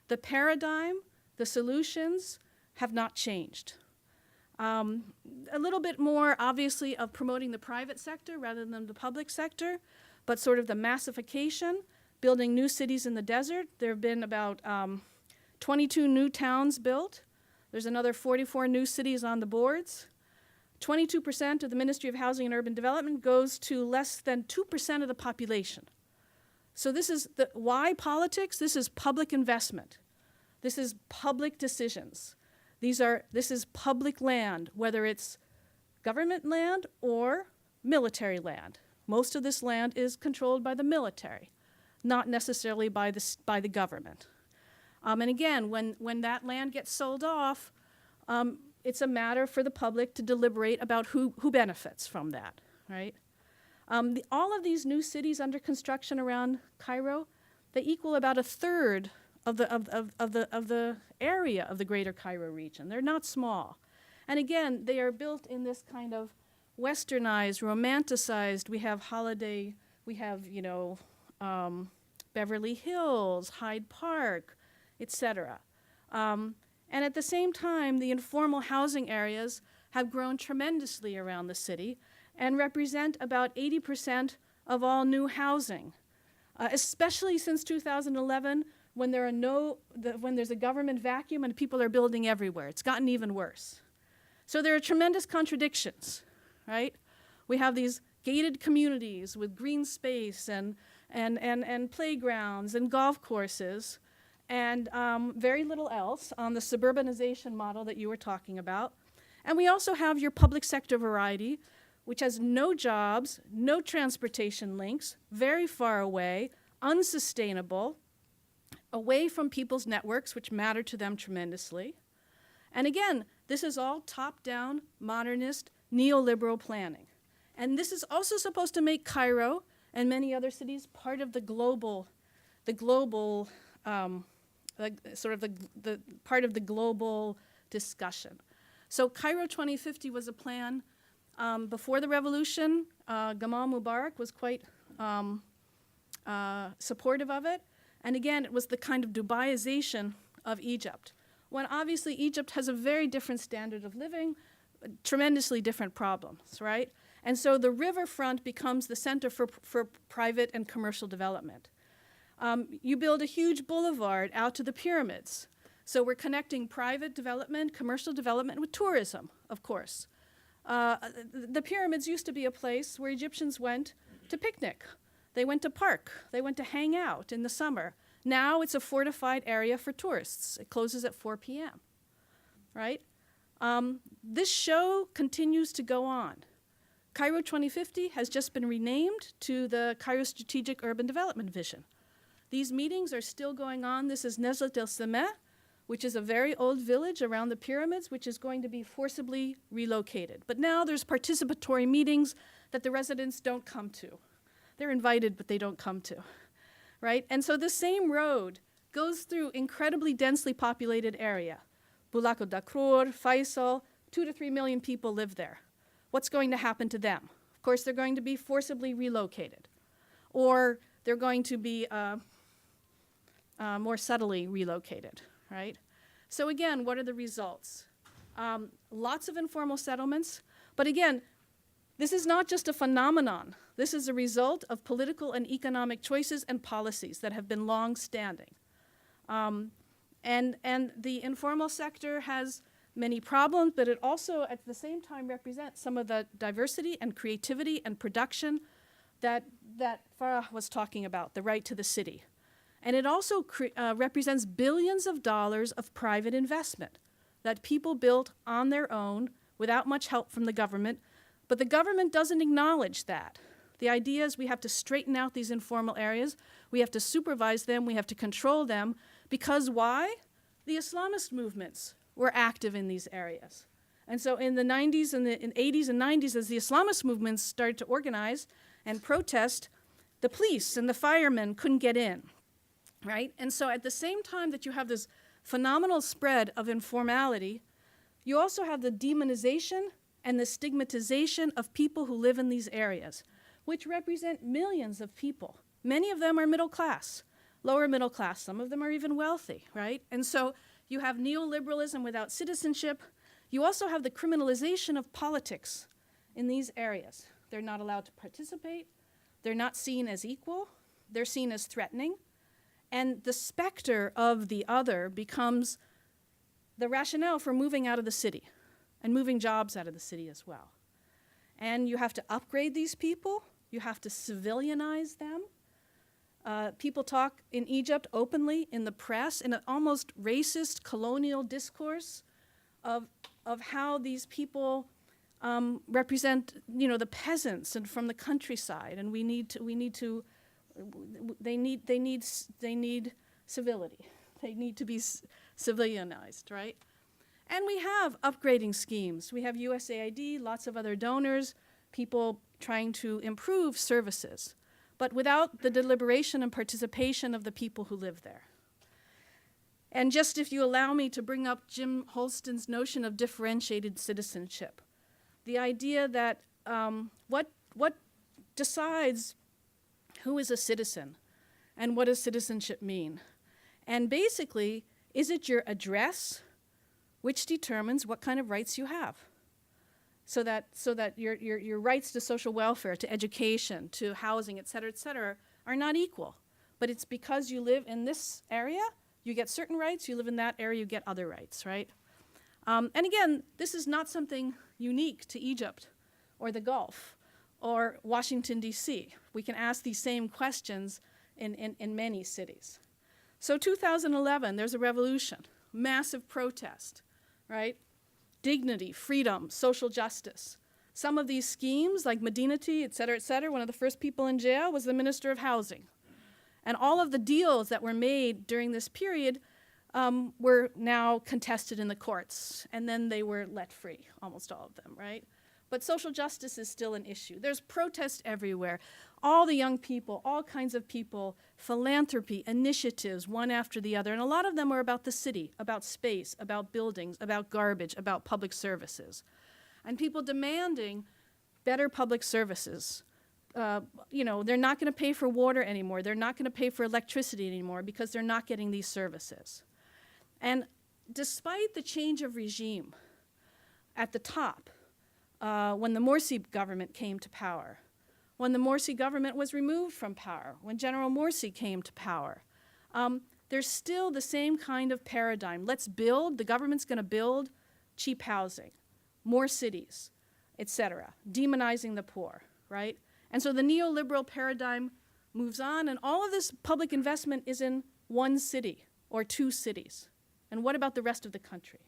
The paradigm, the solutions have not changed. A little bit more, obviously, of promoting the private sector rather than the public sector, but sort of the massification, building new cities in the desert. There have been about 22 new towns built. There's another 44 new cities on the boards. 22% of the Ministry of Housing and Urban Development goes to less than 2% of the population. So this is why politics? This is public investment. This is public decisions. This is public land, whether it's government land or military land. Most of this land is controlled by the military, not necessarily by the government. And again, when that land gets sold off, it's a matter for the public to deliberate about who benefits from that, right? All of these new cities under construction around Cairo, they equal about a third of the area of the greater Cairo region. They're not small. And again, they are built in this kind of westernized, romanticized, we have holiday We have, Beverly Hills, Hyde Park, etc. And at the same time, the informal housing areas have grown tremendously around the city and represent about 80% of all new housing, especially since 2011, when there's a government vacuum and people are building everywhere. It's gotten even worse. So there are tremendous contradictions, right? We have these gated communities with green space and playgrounds and golf courses and very little else on the suburbanization model that you were talking about. And we also have your public sector variety, which has no jobs, no transportation links, very far away, unsustainable, away from people's networks, which matter to them tremendously. And again, this is all top-down, modernist, neoliberal planning. And this is also supposed to make Cairo and many other cities part of the part of the global discussion. So Cairo 2050 was a plan before the revolution. Gamal Mubarak was quite supportive of it. And again, it was the kind of Dubaization of Egypt, when obviously Egypt has a very different standard of living, tremendously different problems, right? And so the riverfront becomes the center for private and commercial development. You build a huge boulevard out to the pyramids. So we're connecting private development, commercial development with tourism, of course. The pyramids used to be a place where Egyptians went to picnic. They went to park. They went to hang out in the summer. Now it's a fortified area for tourists. It closes at 4 p.m., right? This show continues to go on. Cairo 2050 has just been renamed to the Cairo Strategic Urban Development Vision. These meetings are still going on. This is Nezlet El Sameh, which is a very old village around the pyramids, which is going to be forcibly relocated. But now there's participatory meetings that the residents don't come to. They're invited, but they don't come to, right? And so the same road goes through incredibly densely populated area. Bulako Dakrur, Faisal, 2 to 3 million people live there. What's going to happen to them? Of course, they're going to be forcibly relocated, or they're going to be more subtly relocated, right? So again, what are the results? Lots of informal settlements, but again, this is not just a phenomenon. This is a result of political and economic choices and policies that have been long-standing. And the informal sector has many problems, but it also at the same time represents some of the diversity and creativity and production that Farah was talking about, the right to the city. And it also represents billions of dollars of private investment that people built on their own without much help from the government, but the government doesn't acknowledge that. The idea is we have to straighten out these informal areas, we have to supervise them, we have to control them, because why? The Islamist movements were active in these areas. And so in the 90s and in 80s and 90s, as the Islamist movements started to organize and protest, the police and the firemen couldn't get in, right? And so at the same time that you have this phenomenal spread of informality, you also have the demonization and the stigmatization of people who live in these areas, which represent millions of people. Many of them are middle class, lower middle class. Some of them are even wealthy, right? And so you have neoliberalism without citizenship. You also have the criminalization of politics in these areas. They're not allowed to participate. They're not seen as equal. They're seen as threatening. And the specter of the other becomes the rationale for moving out of the city and moving jobs out of the city as well. And you have to upgrade these people. You have to civilianize them. People talk in Egypt openly in the press in an almost racist colonial discourse of how these people represent, the peasants and from the countryside, and they need civility. They need to be civilianized, right? And we have upgrading schemes. We have USAID, lots of other donors, people trying to improve services, but without the deliberation and participation of the people who live there. And just if you allow me to bring up Jim Holston's notion of differentiated citizenship, the idea that what decides Who is a citizen? And what does citizenship mean? And basically, is it your address which determines what kind of rights you have? So that your rights to social welfare, to education, to housing, et cetera, are not equal. But it's because you live in this area, you get certain rights, you live in that area, you get other rights, right? And again, this is not something unique to Egypt or the Gulf or Washington, D.C. We can ask these same questions in many cities. So 2011, there's a revolution, massive protest, right? Dignity, freedom, social justice. Some of these schemes, like Medinati, et cetera, one of the first people in jail was the Minister of Housing. And all of the deals that were made during this period were now contested in the courts, and then they were let free, almost all of them, right? But social justice is still an issue. There's protest everywhere. All the young people, all kinds of people, philanthropy, initiatives, one after the other. And a lot of them are about the city, about space, about buildings, about garbage, about public services. And people demanding better public services. You know, they're not going to pay for water anymore. They're not going to pay for electricity anymore because they're not getting these services. And despite the change of regime at the top, when the Morsi government came to power, when the Morsi government was removed from power, when General Morsi came to power, there's still the same kind of paradigm. Let's build, the government's going to build cheap housing, more cities, et cetera, demonizing the poor, right? And so the neoliberal paradigm moves on, and all of this public investment is in one city or two cities. And what about the rest of the country?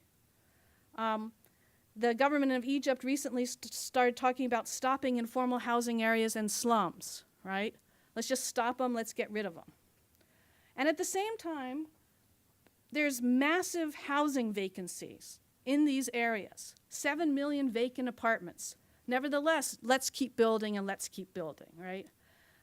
The government of Egypt recently started talking about stopping informal housing areas and slums, right? Let's just stop them, let's get rid of them. And at the same time, there's massive housing vacancies in these areas, 7 million vacant apartments. Nevertheless, let's keep building and let's keep building, right?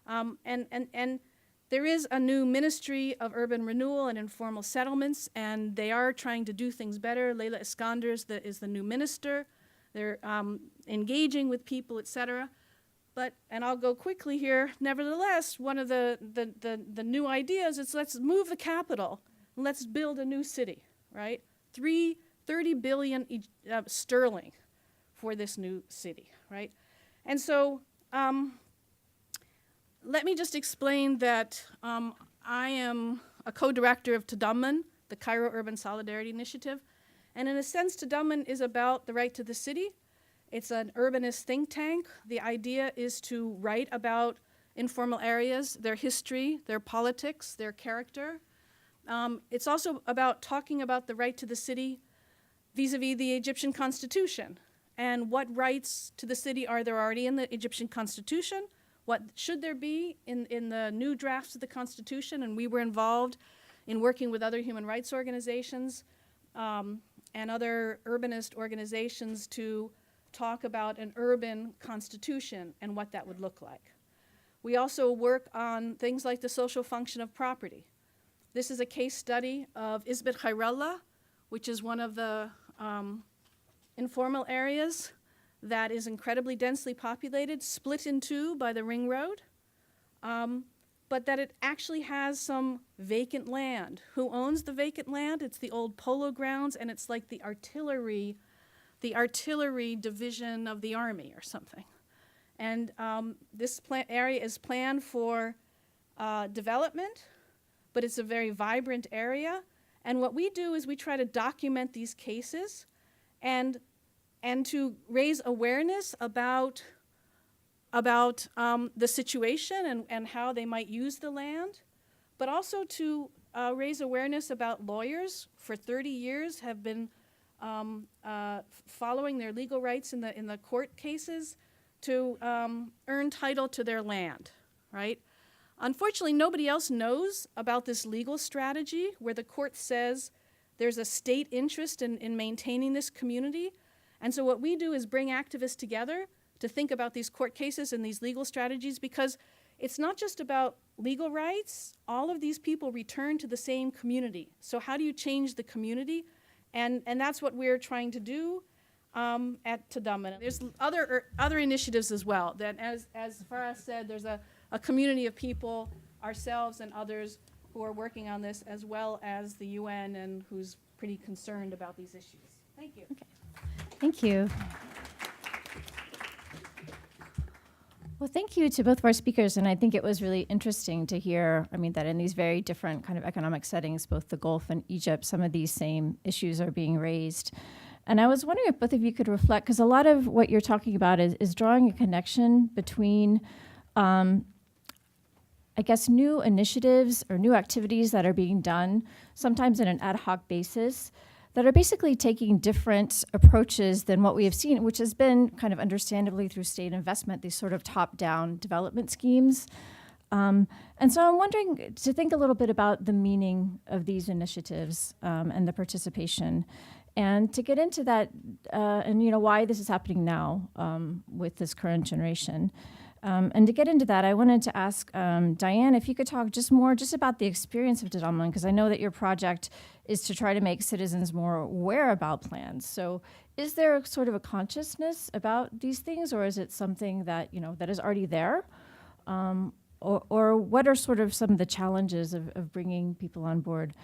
And there is a new Ministry of Urban Renewal and Informal Settlements, and they are trying to do things better. Leila Iskander is the new minister. They're engaging with people, et cetera. But, and I'll go quickly here, nevertheless, one of the new ideas is let's move the capital, and let's build a new city, right? 30 billion sterling for this new city, right? And so let me just explain that I am a co-director of Tadammun, the Cairo Urban Solidarity Initiative. And in a sense, Tadammun is about the right to the city. It's an urbanist think tank. The idea is to write about informal areas, their history, their politics, their character. It's also about talking about the right to the city vis-a-vis the Egyptian constitution. And what rights to the city are there already in the Egyptian constitution? What should there be in the new drafts of the Constitution? And we were involved in working with other human rights organizations and other urbanist organizations to talk about an urban constitution and what that would look like. We also work on things like the social function of property. This is a case study of Isbet Khairallah, which is one of the informal areas that is incredibly densely populated, split in two by the ring road, but that it actually has some vacant land. Who owns the vacant land? It's the old polo grounds, and it's like the artillery division of the army or something. And this area is planned for development, but it's a very vibrant area. And what we do is we try to document these cases and to raise awareness about the situation and how they might use the land, but also to raise awareness about lawyers for 30 years have been following their legal rights in the court cases to earn title to their land, right? Unfortunately, nobody else knows about this legal strategy where the court says there's a state interest in maintaining this community. And so what we do is bring activists together to think about these court cases and these legal strategies, because it's not just about legal rights. All of these people return to the same community. So how do you change the community? And that's what we're trying to do at Tadammun. There's other initiatives as well. That as Farah said, there's a a community of people, ourselves and others who are working on this, as well as the UN and who's pretty concerned about these issues. Thank you. Okay. Thank you. Well, thank you to both of our speakers, and I think it was really interesting to hear, that in these very different kind of economic settings, both the Gulf and Egypt, some of these same issues are being raised. And I was wondering if both of you could reflect, because a lot of what you're talking about is drawing a connection between, new initiatives or new activities that are being done, sometimes in an ad hoc basis, that are basically taking different approaches than what we have seen, which has been kind of understandably through state investment, these sort of top-down development schemes. And so I'm wondering to think a little bit about the meaning of these initiatives and the participation, and to get into that and why this is happening now with this current generation. And to get into that, I wanted to ask Diane if you could talk just about the experience of Tadaman, because I know that your project is to try to make citizens more aware about plans. So is there sort of a consciousness about these things, or is it something that, that is already there? Or what are sort of some of the challenges of bringing people on board?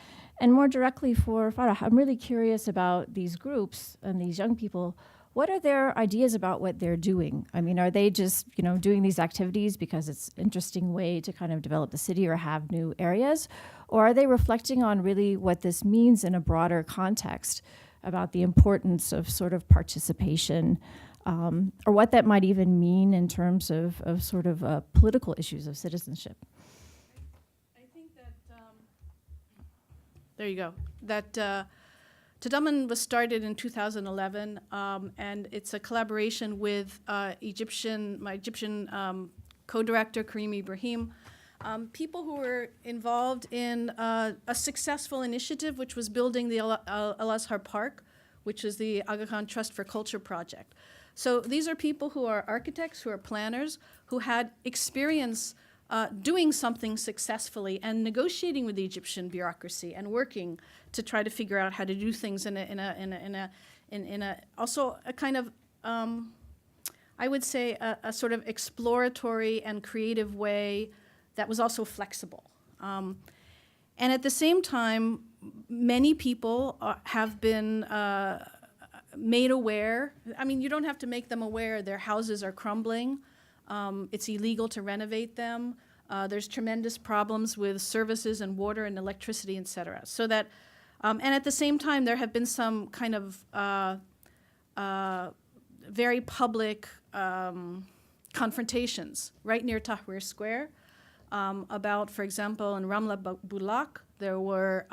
And more directly for Farah, I'm really curious about these groups and these young people. What are their ideas about what they're doing? Are they just, doing these activities because it's an interesting way to kind of develop the city or have new areas? Or are they reflecting on really what this means in a broader context about the importance of sort of participation, or what that might even mean in terms of sort of political issues of citizenship? I think that, there you go, that Tadaman was started in 2011, and it's a collaboration with my Egyptian co-director, Karim Ibrahim, people who were involved in a successful initiative, which was building the Al-Azhar Park, which is the Aga Khan Trust for Culture project. So these are people who are architects, who are planners, who had experience doing something successfully and negotiating with the Egyptian bureaucracy and working to try to figure out how to do things in a also a kind of I would say a sort of exploratory and creative way that was also flexible. And at the same time, many people have been made aware. You don't have to make them aware. Their houses are crumbling. It's illegal to renovate them. There's tremendous problems with services and water and electricity, et cetera. So that, and at the same time, there have been some kind of very public confrontations right near Tahrir Square about, for example, in Ramla Bulaq, there were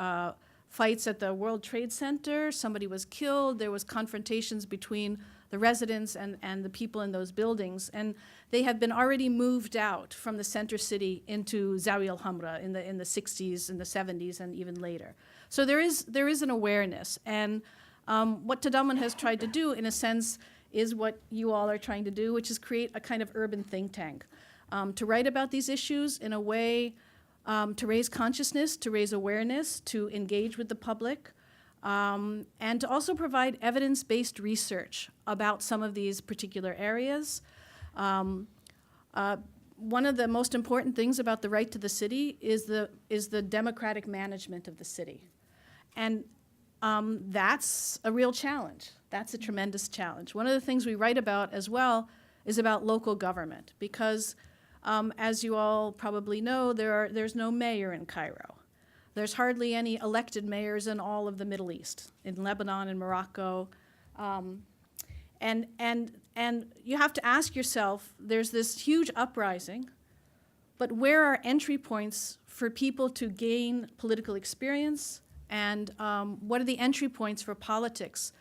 fights at the World Trade Center. Somebody was killed. There was confrontations between the residents and the people in those buildings. And they have been already moved out from the center city into Zawiya al-Hamra in the 60s and the 70s and even later. So there is an awareness. And what Tadaman has tried to do, in a sense, is what you all are trying to do, which is create a kind of urban think tank to write about these issues in a way to raise consciousness, to raise awareness, to engage with the public, and to also provide evidence-based research about some of these particular areas. One of the most important things about the right to the city is the democratic management of the city. And that's a real challenge. That's a tremendous challenge. One of the things we write about as well is about local government, because as you all probably know, there's no mayor in Cairo. There's hardly any elected mayors in all of the Middle East, in Lebanon and Morocco. And you have to ask yourself, there's this huge uprising, but where are entry points for people to gain political experience? And what are the entry points for politics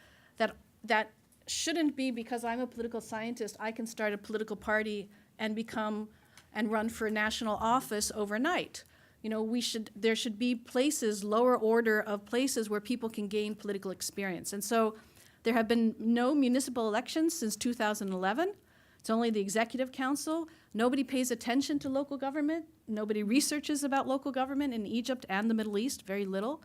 that shouldn't be because I'm a political scientist, I can start a political party and become and run for national office overnight. There should be places, lower order of places where people can gain political experience. And so there have been no municipal elections since 2011. It's only the executive council. Nobody pays attention to local government. Nobody researches about local government in Egypt and the Middle East, very little.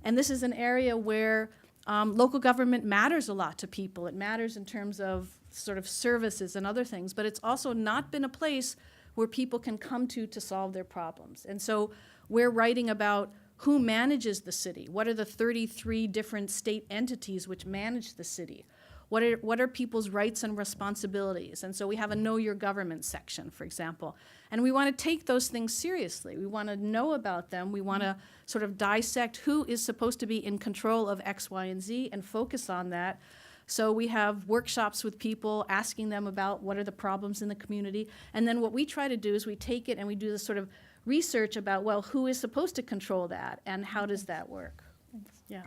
And this is an area where local government matters a lot to people. It matters in terms of sort of services and other things, but it's also not been a place where people can come to solve their problems. And so we're writing about who manages the city. What are the 33 different state entities which manage the city? What are people's rights and responsibilities? And so we have a Know Your Government section, for example. And we want to take those things seriously. We want to know about them. We want to sort of dissect who is supposed to be in control of X, Y, and Z and focus on that. So we have workshops with people, asking them about what are the problems in the community. And then what we try to do is we take it and we do this sort of research about, well, who is supposed to control that and how does that work? Yeah.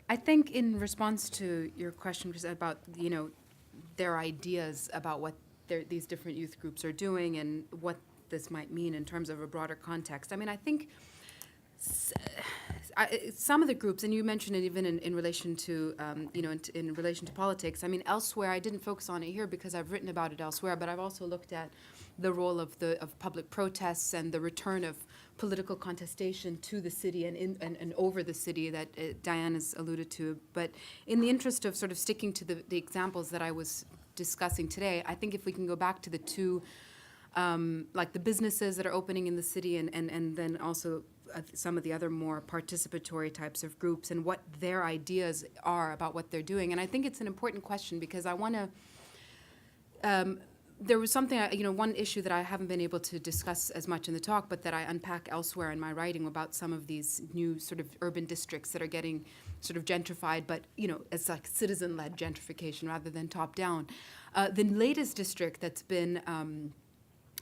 I think in response to your question Chris, about, you know, their ideas about what these different youth groups are doing and what this might mean in terms of a broader context. I mean, I think some of the groups, and you mentioned it even in relation to, you know, in relation to politics. I mean, elsewhere, I didn't focus on it here because I've written about it elsewhere, but I've also looked at the role of public protests and the return of political contestation to the city and over the city that Diane has alluded to. But in the interest of sort of sticking to the examples that I was discussing today, I think if we can go back to the two, like the businesses that are opening in the city and then also some of the other more participatory types of groups and what their ideas are about what they're doing. And I think it's an important question because I want to, there was something, you know, one issue that I haven't been able to discuss as much in the talk, but that I unpack elsewhere in my writing about some of these new sort of urban districts that are getting sort of gentrified, but, you know, it's like citizen-led gentrification rather than top-down. The latest district that's been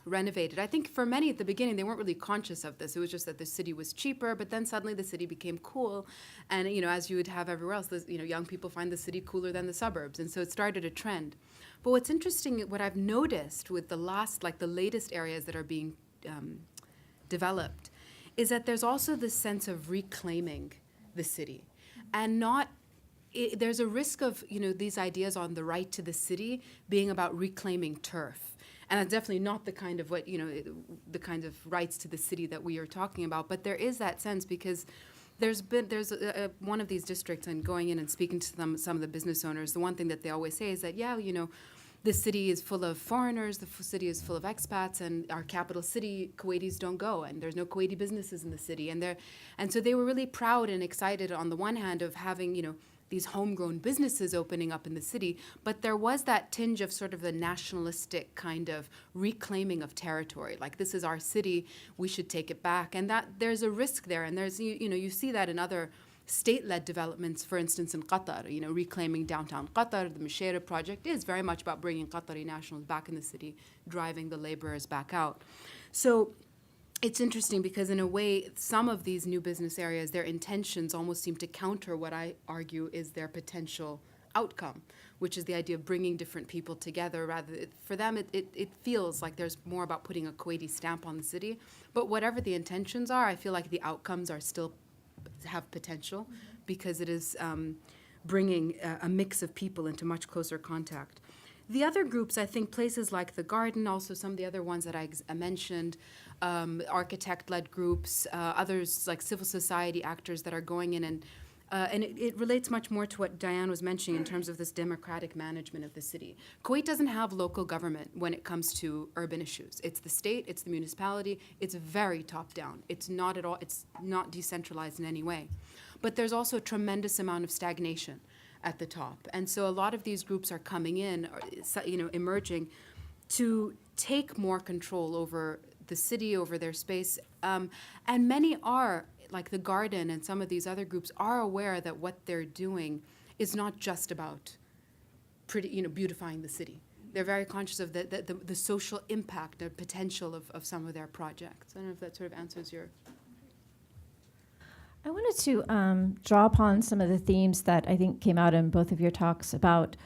renovated, I think for many at the beginning, they weren't really conscious of this. It was just that the city was cheaper, but then suddenly the city became cool. And, you know, as you would have everywhere else, you know, young people find the city cooler than the suburbs. And so it started a trend. But what's interesting, what I've noticed with the latest areas that are being developed, is that there's also this sense of reclaiming the city, and there's a risk of, you know, these ideas on the right to the city being about reclaiming turf, and that's definitely not the kind of the kind of rights to the city that we are talking about. But there is that sense because there's one of these districts, and going in and speaking to some of the business owners, the one thing that they always say is that, yeah, you know, the city is full of foreigners, the city is full of expats, and our capital city, Kuwaitis don't go, and there's no Kuwaiti businesses in the city. And so they were really proud and excited on the one hand of having, you know, these homegrown businesses opening up in the city, but there was that tinge of sort of the nationalistic kind of reclaiming of territory, like this is our city, we should take it back, and that there's a risk there, and there's, you know, you see that in other state-led developments, for instance, in Qatar, you know, reclaiming downtown Qatar. The Moderator project is very much about bringing Qatari nationals back in the city, driving the laborers back out. So it's interesting because in a way, some of these new business areas, their intentions almost seem to counter what I argue is their potential outcome, which is the idea of bringing different people together. For them, it feels like there's more about putting a Kuwaiti stamp on the city. But whatever the intentions are, I feel like the outcomes are still have potential because it is bringing a mix of people into much closer contact. The other groups, I think places like The Garden, also some of the other ones that I mentioned, architect-led groups, others like civil society actors that are going in and it relates much more to what Diane was mentioning in terms of this democratic management of the city. Kuwait doesn't have local government when it comes to urban issues. It's the state, it's the municipality, it's very top-down. It's not at all, it's not decentralized in any way. But there's also a tremendous amount of stagnation at the top. And so a lot of these groups are coming in, you know, emerging to take more control over the city, over their space. And many are, like The Garden and some of these other groups, are aware that what they're doing is not just about beautifying the city. They're very conscious of the social impact, the potential of some of their projects. I don't know if that sort of answers your... I wanted to draw upon some of the themes that I think came out in both of your talks about,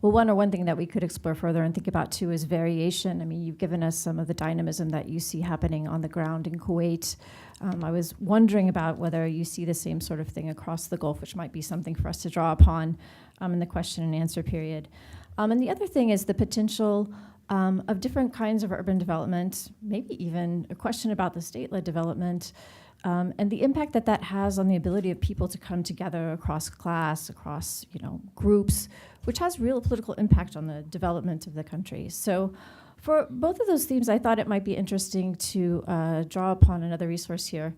one thing that we could explore further and think about too is variation. I mean, you've given us some of the dynamism that you see happening on the ground in Kuwait. I was wondering about whether you see the same sort of thing across the Gulf, which might be something for us to draw upon in the question and answer period. And the other thing is the potential of different kinds of urban development, maybe even a question about the state-led development, and the impact that has on the ability of people to come together across class, across groups, which has real political impact on the development of the country. So for both of those themes, I thought it might be interesting to draw upon another resource here.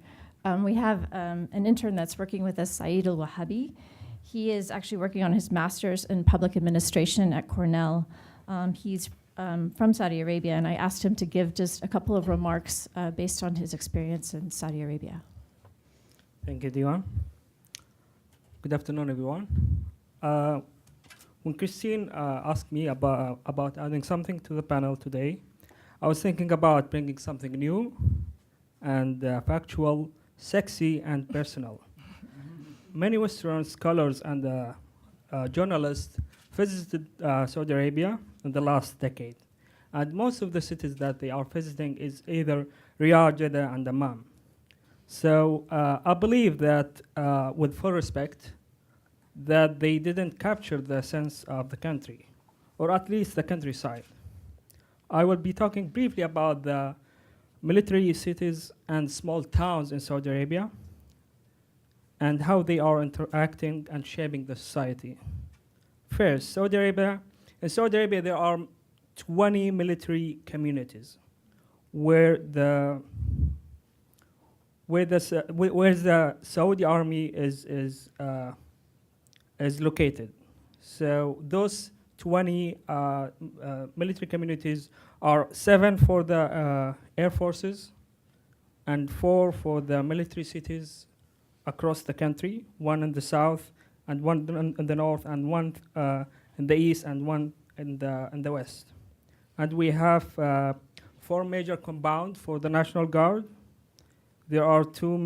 We have an intern that's working with us, Saeed Al-Wahabi. He is actually working on his master's in public administration at Cornell. He's from Saudi Arabia, and I asked him to give just a couple of remarks based on his experience in Saudi Arabia. Thank you, Diwan. Good afternoon, everyone. When Kristin asked me about adding something to the panel today, I was thinking about bringing something new and factual, sexy, and personal. Many Western scholars and journalists visited Saudi Arabia in the last decade. And most of the cities that they are visiting is either Riyadh, Jeddah, and Amman. So I believe that, with full respect, that they didn't capture the sense of the country, or at least the countryside. I will be talking briefly about the military cities and small towns in Saudi Arabia and how they are interacting and shaping the society. First, Saudi Arabia. In Saudi Arabia, there are 20 military communities where the Saudi army is located. So those 20 military communities are 7 for the air forces and 4 for the military cities across the country, 1 in the south and 1 in the north and 1 in the east and 1 in the west. And we have 4 major compounds for the National Guard. There are 2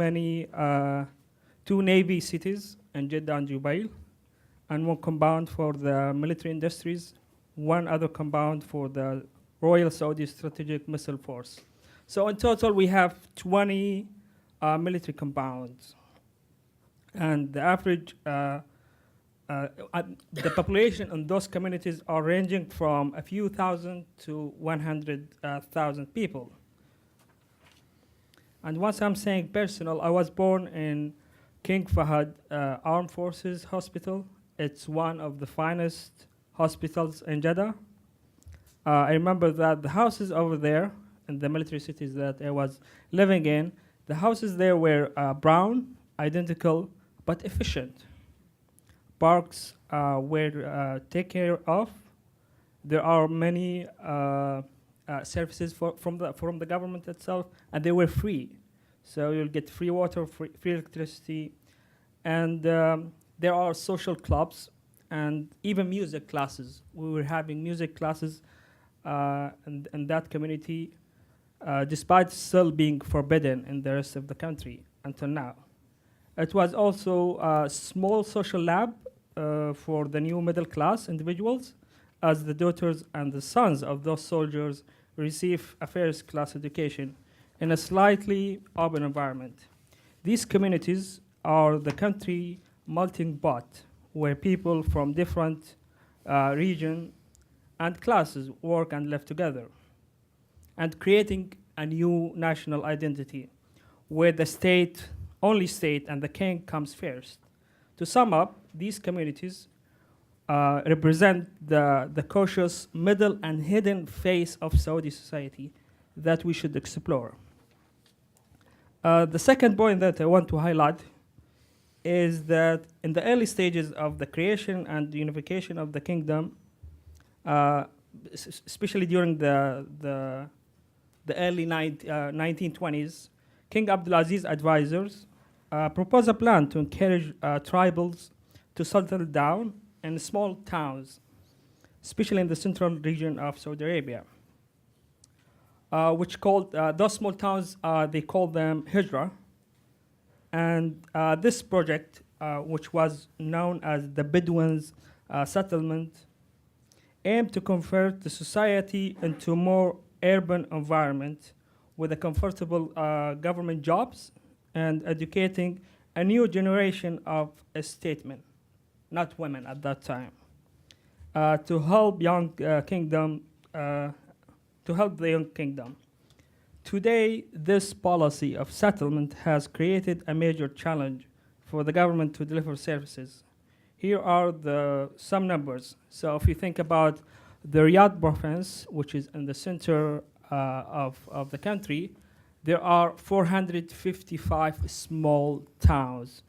Navy cities in Jeddah and Jubail, and 1 compound for the military industries, 1 other compound for the Royal Saudi Strategic Missile Force. So in total, we have 20 military compounds. And the average, the population in those communities are ranging from a few thousand to 100,000 people. And once I'm saying personal, I was born in King Fahd Armed Forces Hospital. It's one of the finest hospitals in Jeddah. I remember that the houses over there in the military cities that I was living in, the houses there were brown, identical, but efficient. Parks were taken care of. There are many services from the government itself, and they were free. So you'll get free water, free electricity, and there are social clubs and even music classes. We were having music classes in that community, despite still being forbidden in the rest of the country until now. It was also a small social lab for the new middle class individuals, as the daughters and the sons of those soldiers receive a first class education in a slightly urban environment. These communities are the country melting pot, where people from different regions and classes work and live together, and creating a new national identity, where the state, only state, and the king comes first. To sum up, these communities represent the cautious middle and hidden face of Saudi society that we should explore. The second point that I want to highlight is that in the early stages of the creation and unification of the kingdom, especially during the early 1920s, King Abdulaziz's advisors proposed a plan to encourage tribals to settle down in small towns, especially in the central region of Saudi Arabia, which called those small towns, they called them Hijra. And this project, which was known as the Bedouins settlement, aimed to convert the society into a more urban environment with a comfortable government jobs and educating a new generation of statesmen, not women at that time, to help the young kingdom. Today, this policy of settlement has created a major challenge for the government to deliver services. here are some numbers. So if you think about the Riyadh province, which is in the center of the country, there are 455 small towns.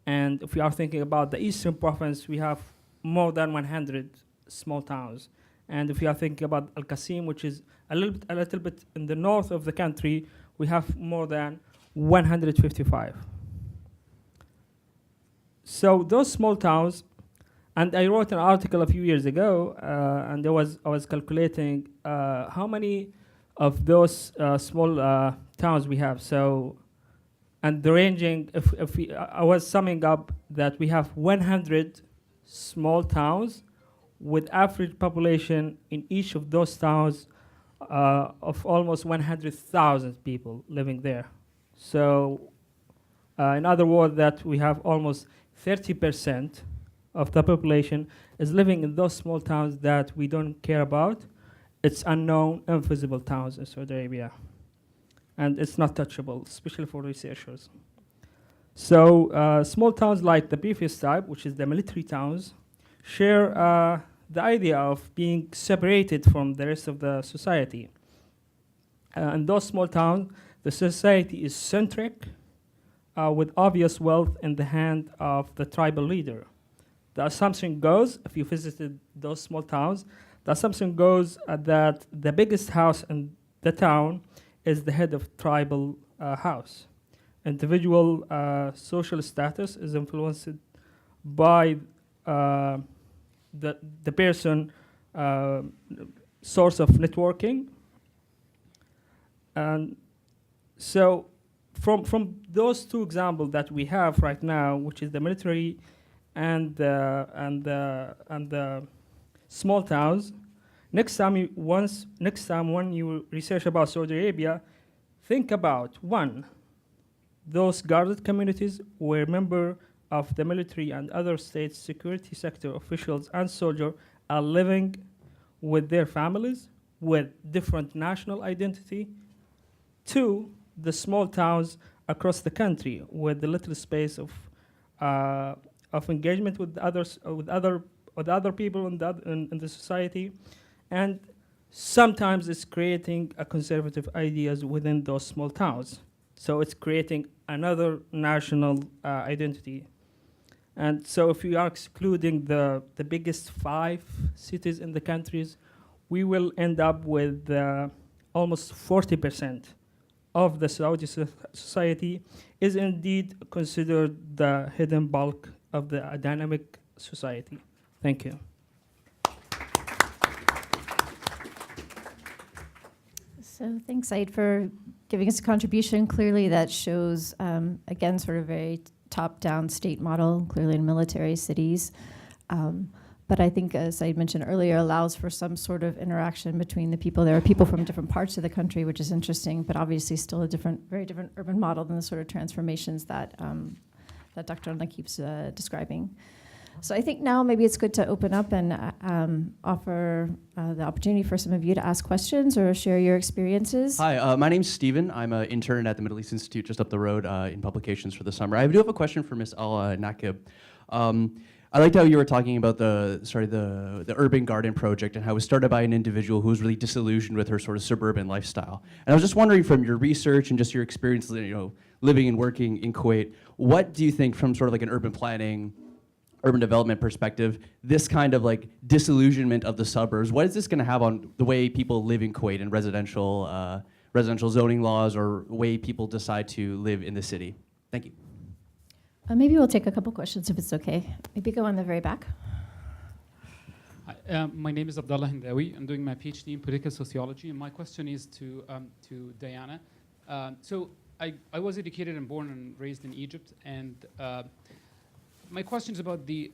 And if we are thinking about the eastern province, we have more than 100 small towns. And if we are thinking about Al-Qasim, which is a little bit in the north of the country, we have more than 155. So those small towns, and I wrote an article a few years ago, and I was calculating how many of those small towns we have. So, and the ranging, I was summing up that we have 100 small towns with average population in each of those towns of almost 100,000 people living there. So, in other words, that we have almost 30% of the population is living in those small towns that we don't care about. It's unknown, invisible towns in Saudi Arabia. And it's not touchable, especially for researchers. So small towns like the previous type, which is the military towns, share the idea of being separated from the rest of the society. In those small towns, the society is centric, with obvious wealth in the hand of the tribal leader. The assumption goes, if you visited those small towns, the assumption goes that the biggest house in the town is the head of tribal house. Individual social status is influenced by the person source of networking. And so from those two examples that we have right now, which is the military and the small towns, next time when you research about Saudi Arabia, think about one, those guarded communities where members of the military and other state security sector officials and soldiers are living with their families with different national identity. Two, the small towns across the country with the little space of engagement with others, with other people in the society, and sometimes it's creating a conservative ideas within those small towns. So it's creating another national identity. And so if we are excluding the biggest 5 cities in the countries, we will end up with almost 40% of the Saudi society is indeed considered the hidden bulk of the dynamic society. Thank you. So thanks, Said, for giving us a contribution. Clearly that shows, again, sort of a top-down state model, clearly in military cities. But I think, as I mentioned earlier, allows for some sort of interaction between the people. There are people from different parts of the country, which is interesting, but obviously still a very different urban model than the sort of transformations that Dr. Al-Nakib's describing. So I think now maybe it's good to open up and offer the opportunity for some of you to ask questions or share your experiences. Hi, my name's Steven. I'm an intern at the Middle East Institute just up the road in publications for the summer. I do have a question for Ms. Al-Nakib. I liked how you were talking about the urban garden project and how it was started by an individual who was really disillusioned with her sort of suburban lifestyle. And I was just wondering, from your research and just your experience, living and working in Kuwait, what do you think, from sort of like an urban planning, urban development perspective, this kind of like disillusionment of the suburbs, what is this going to have on the way people live in Kuwait and residential zoning laws, or way people decide to live in the city? Thank you. Maybe we'll take a couple questions if it's okay. Maybe go on the very back. Hi, my name is Abdullah Hindawi. I'm doing my PhD in political sociology, and my question is to Diana. So I was educated and born and raised in Egypt, and my question is about the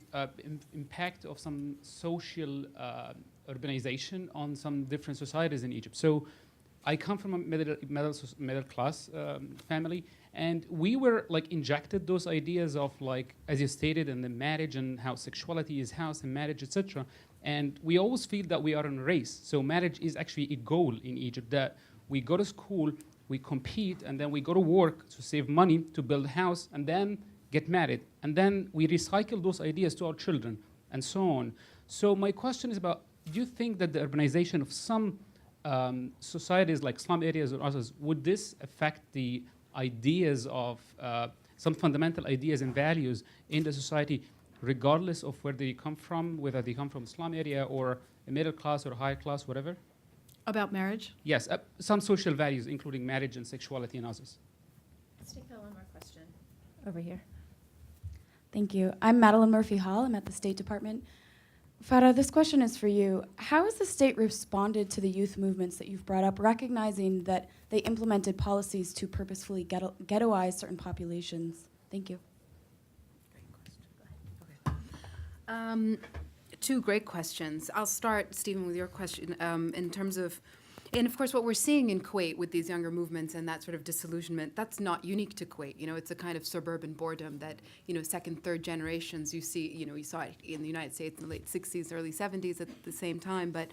impact of some social urbanization on some different societies in Egypt. So I come from a middle class family, and we were like injected those ideas of, like, as you stated, in the marriage and how sexuality is house and marriage, etc. And we always feel that we are in a race. So marriage is actually a goal in Egypt, that we go to school, we compete, and then we go to work to save money to build a house, and then get married, and then we recycle those ideas to our children, and so on. So my question is about, do you think that the urbanization of some societies like slum areas or others, would this affect the ideas of some fundamental ideas and values in the society, regardless of where they come from, whether they come from a slum area or a middle class or high class, whatever? About marriage? Yes, some social values, including marriage and sexuality and others. Let's take one more question over here. Thank you. I'm Madeline Murphy Hall. I'm at the State Department. Farah, this question is for you. How has the state responded to the youth movements that you've brought up, recognizing that they implemented policies to purposefully ghettoize certain populations? Thank you. Two great questions. I'll start, Stephen, with your question in terms of, and of course, what we're seeing in Kuwait with these younger movements and that sort of disillusionment, that's not unique to Kuwait. You know, it's a kind of suburban boredom that, you know, second, third generations, you see, you know, you saw it in the United States in the late 60s, early 70s at the same time. But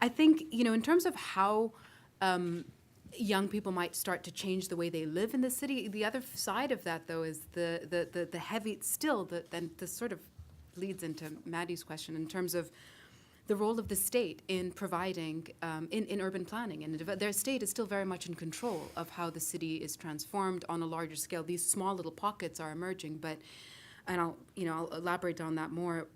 I think, you know, in terms of how young people might start to change the way they live in the city, the other side of that, though, is the heavy, still, then the sort of leads into Maddie's question in terms of the role of the state in providing, in urban planning. And their state is still very much in control of how the city is transformed on a larger scale. These small little pockets are emerging, and I'll elaborate on that more.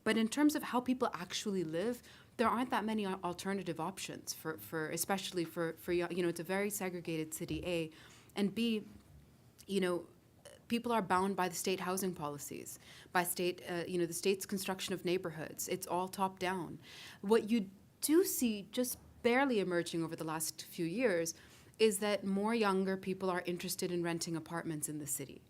But in terms of how people actually live, there aren't that many alternative options for especially for you know, it's a very segregated city, A, and B, you know, people are bound by the state housing policies, by state, you know, the state's construction of neighborhoods. It's all top down. What you do see just barely emerging over the last few years is that more younger people are interested in renting apartments in the city.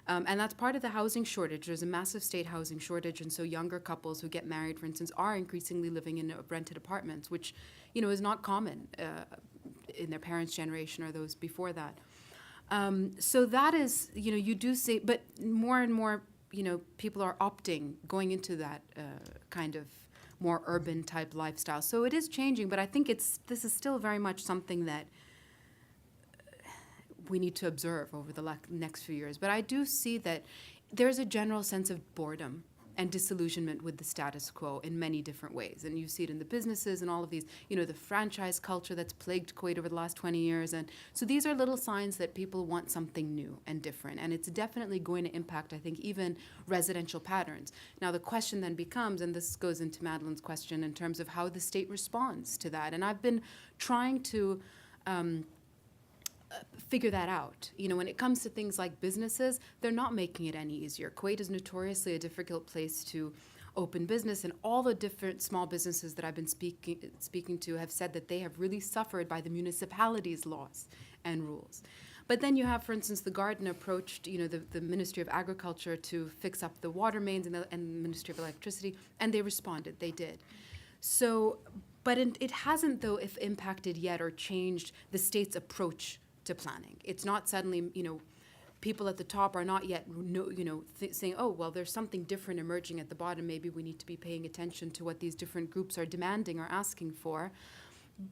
And that's part of the housing shortage. There's a massive state housing shortage, and so younger couples who get married, for instance, are increasingly living in rented apartments, which, you know, is not common in their parents' generation or those before that. So that is, you know, you do see, but more and more, you know, people are going into that kind of more urban type lifestyle. So it is changing, but I think this is still very much something that we need to observe over the next few years. But I do see that there's a general sense of boredom and disillusionment with the status quo in many different ways. And you see it in the businesses and all of these, you know, the franchise culture that's plagued Kuwait over the last 20 years. And so these are little signs that people want something new and different. And it's definitely going to impact, I think, even residential patterns. Now, the question then becomes, and this goes into Madeline's question, in terms of how the state responds to that. And I've been trying to figure that out. You know, when it comes to things like businesses, they're not making it any easier. Kuwait is notoriously a difficult place to open business, and all the different small businesses that I've been speaking to have said that they have really suffered by the municipality's laws and rules. But then you have, for instance, the Garden approached, you know, the Ministry of Agriculture to fix up the water mains and the Ministry of Electricity, and they responded. They did. So, but it hasn't, though, impacted yet or changed the state's approach to planning. It's not suddenly, you know, people at the top are not yet, you know, saying, oh, well, there's something different emerging at the bottom. Maybe we need to be paying attention to what these different groups are demanding or asking for.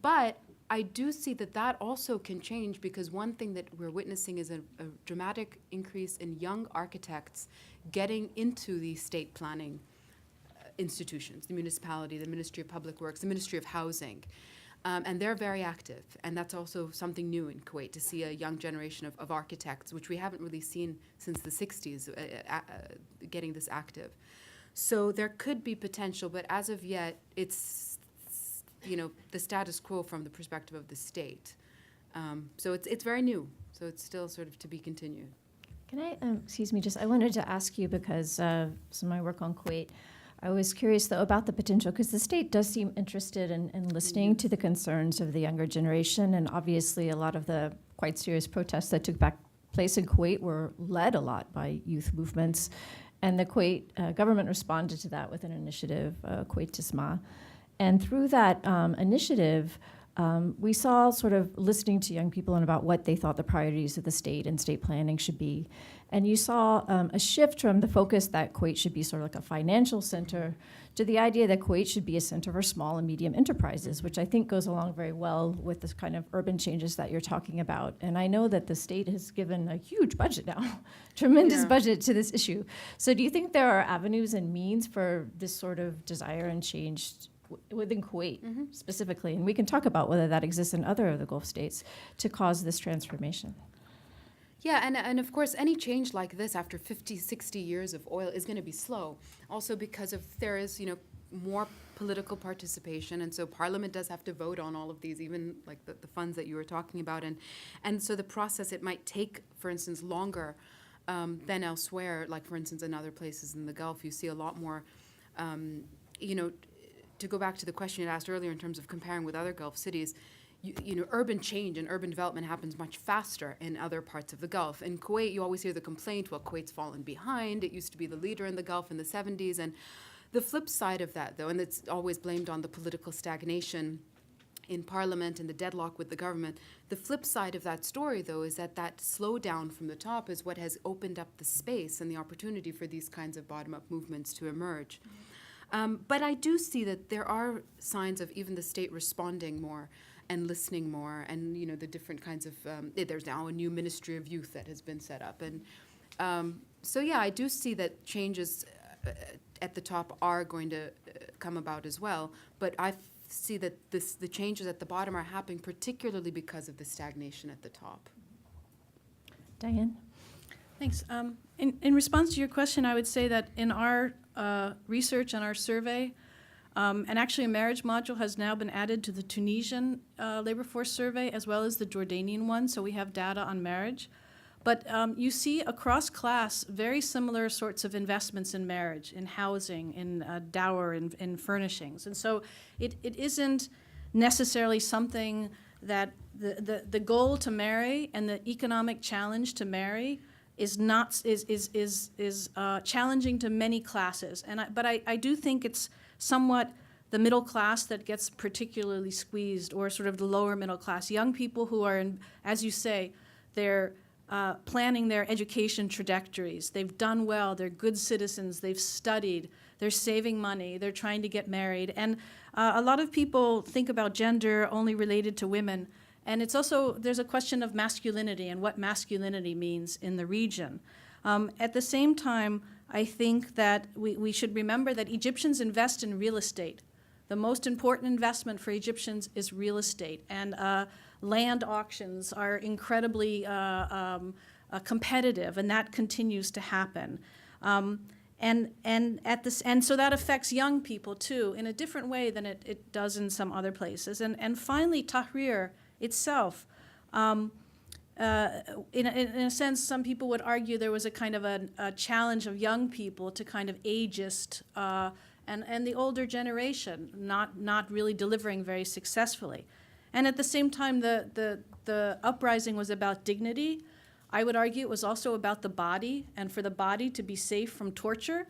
But I do see that also can change, because one thing that we're witnessing is a dramatic increase in young architects getting into the state planning institutions, the municipality, the Ministry of Public Works, the Ministry of Housing. And they're very active, and that's also something new in Kuwait, to see a young generation of architects, which we haven't really seen since the 60s, getting this active. So there could be potential, but as of yet, it's, you know, the status quo from the perspective of the state. So it's very new, so it's still sort of to be continued. Can I, excuse me, I wanted to ask you, because some of my work on Kuwait, I was curious, though, about the potential, because the state does seem interested in listening to the concerns of the younger generation, and obviously a lot of the quite serious protests that took place in Kuwait were led a lot by youth movements, and the Kuwait government responded to that with an initiative, Kuwait Tisma. And through that initiative, we saw sort of listening to young people and about what they thought the priorities of the state and state planning should be. And you saw a shift from the focus that Kuwait should be sort of like a financial center to the idea that Kuwait should be a center for small and medium enterprises, which I think goes along very well with this kind of urban changes that you're talking about. And I know that the state has given a huge budget now, tremendous budget to this issue. So do you think there are avenues and means for this sort of desire and change within Kuwait specifically? And we can talk about whether that exists in other of the Gulf states to cause this transformation. Yeah, and of course, any change like this after 50, 60 years of oil is going to be slow. Also because there is, more political participation, and so Parliament does have to vote on all of these, even like the funds that you were talking about, and so the process, it might take, for instance, longer than elsewhere. Like for instance, in other places in the Gulf, you see a lot more, to go back to the question you asked earlier in terms of comparing with other Gulf cities. Urban change and urban development happens much faster in other parts of the Gulf. In Kuwait, you always hear the complaint, well, Kuwait's fallen behind. It used to be the leader in the Gulf in the 70s. And the flip side of that, though, and it's always blamed on the political stagnation in Parliament and the deadlock with the government, the flip side of that story, though, is that slowdown from the top is what has opened up the space and the opportunity for these kinds of bottom-up movements to emerge. But I do see that there are signs of even the state responding more and listening more, and the different kinds of there's now a new Ministry of Youth that has been set up, and so yeah, I do see that changes at the top are going to come about as well. But I see that the changes at the bottom are happening particularly because of the stagnation at the top. Diane? Thanks. In response to your question, I would say that in our research and our survey, and actually a marriage module has now been added to the Tunisian labor force survey as well as the Jordanian one, so we have data on marriage. But you see across class very similar sorts of investments in marriage, in housing, in dower, in furnishings. And so it isn't necessarily something that the goal to marry and the economic challenge to marry is challenging to many classes. But I do think it's somewhat the middle class that gets particularly squeezed, or sort of the lower middle class. Young people who are, as you say, they're planning their education trajectories. They've done well, they're good citizens, they've studied, they're saving money, they're trying to get married. And a lot of people think about gender only related to women. And it's also, there's a question of masculinity and what masculinity means in the region. At the same time, I think that we should remember that Egyptians invest in real estate. The most important investment for Egyptians is real estate, and land auctions are incredibly competitive, and that continues to happen. And so that affects young people too in a different way than it does in some other places. And finally, Tahrir itself. In a sense, some people would argue there was a kind of a challenge of young people to kind of ageist and the older generation not really delivering very successfully. And at the same time, the uprising was about dignity. I would argue it was also about the body, and for the body to be safe from torture,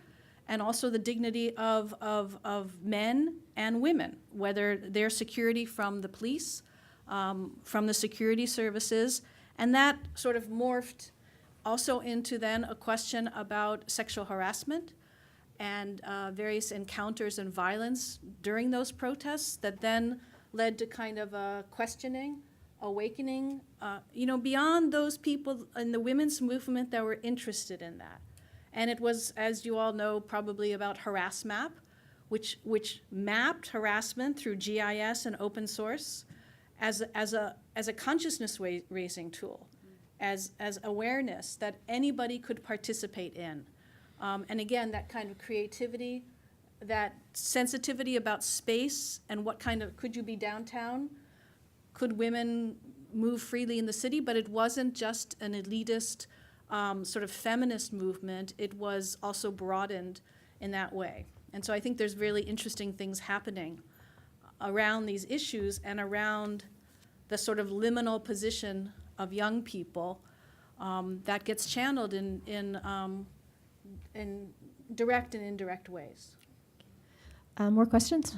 and also the dignity of men and women, whether their security from the police, from the security services. And that sort of morphed also into then a question about sexual harassment and various encounters and violence during those protests that then led to kind of a questioning, awakening, beyond those people in the women's movement that were interested in that. And it was, as you all know, probably about HarassMap, which mapped harassment through GIS and open source as a consciousness raising tool, as awareness that anybody could participate in. And again, that kind of creativity, that sensitivity about space and what kind of, could you be downtown? Could women move freely in the city? But it wasn't just an elitist sort of feminist movement. It was also broadened in that way. And so I think there's really interesting things happening around these issues and around the sort of liminal position of young people that gets channeled in direct and indirect ways. More questions?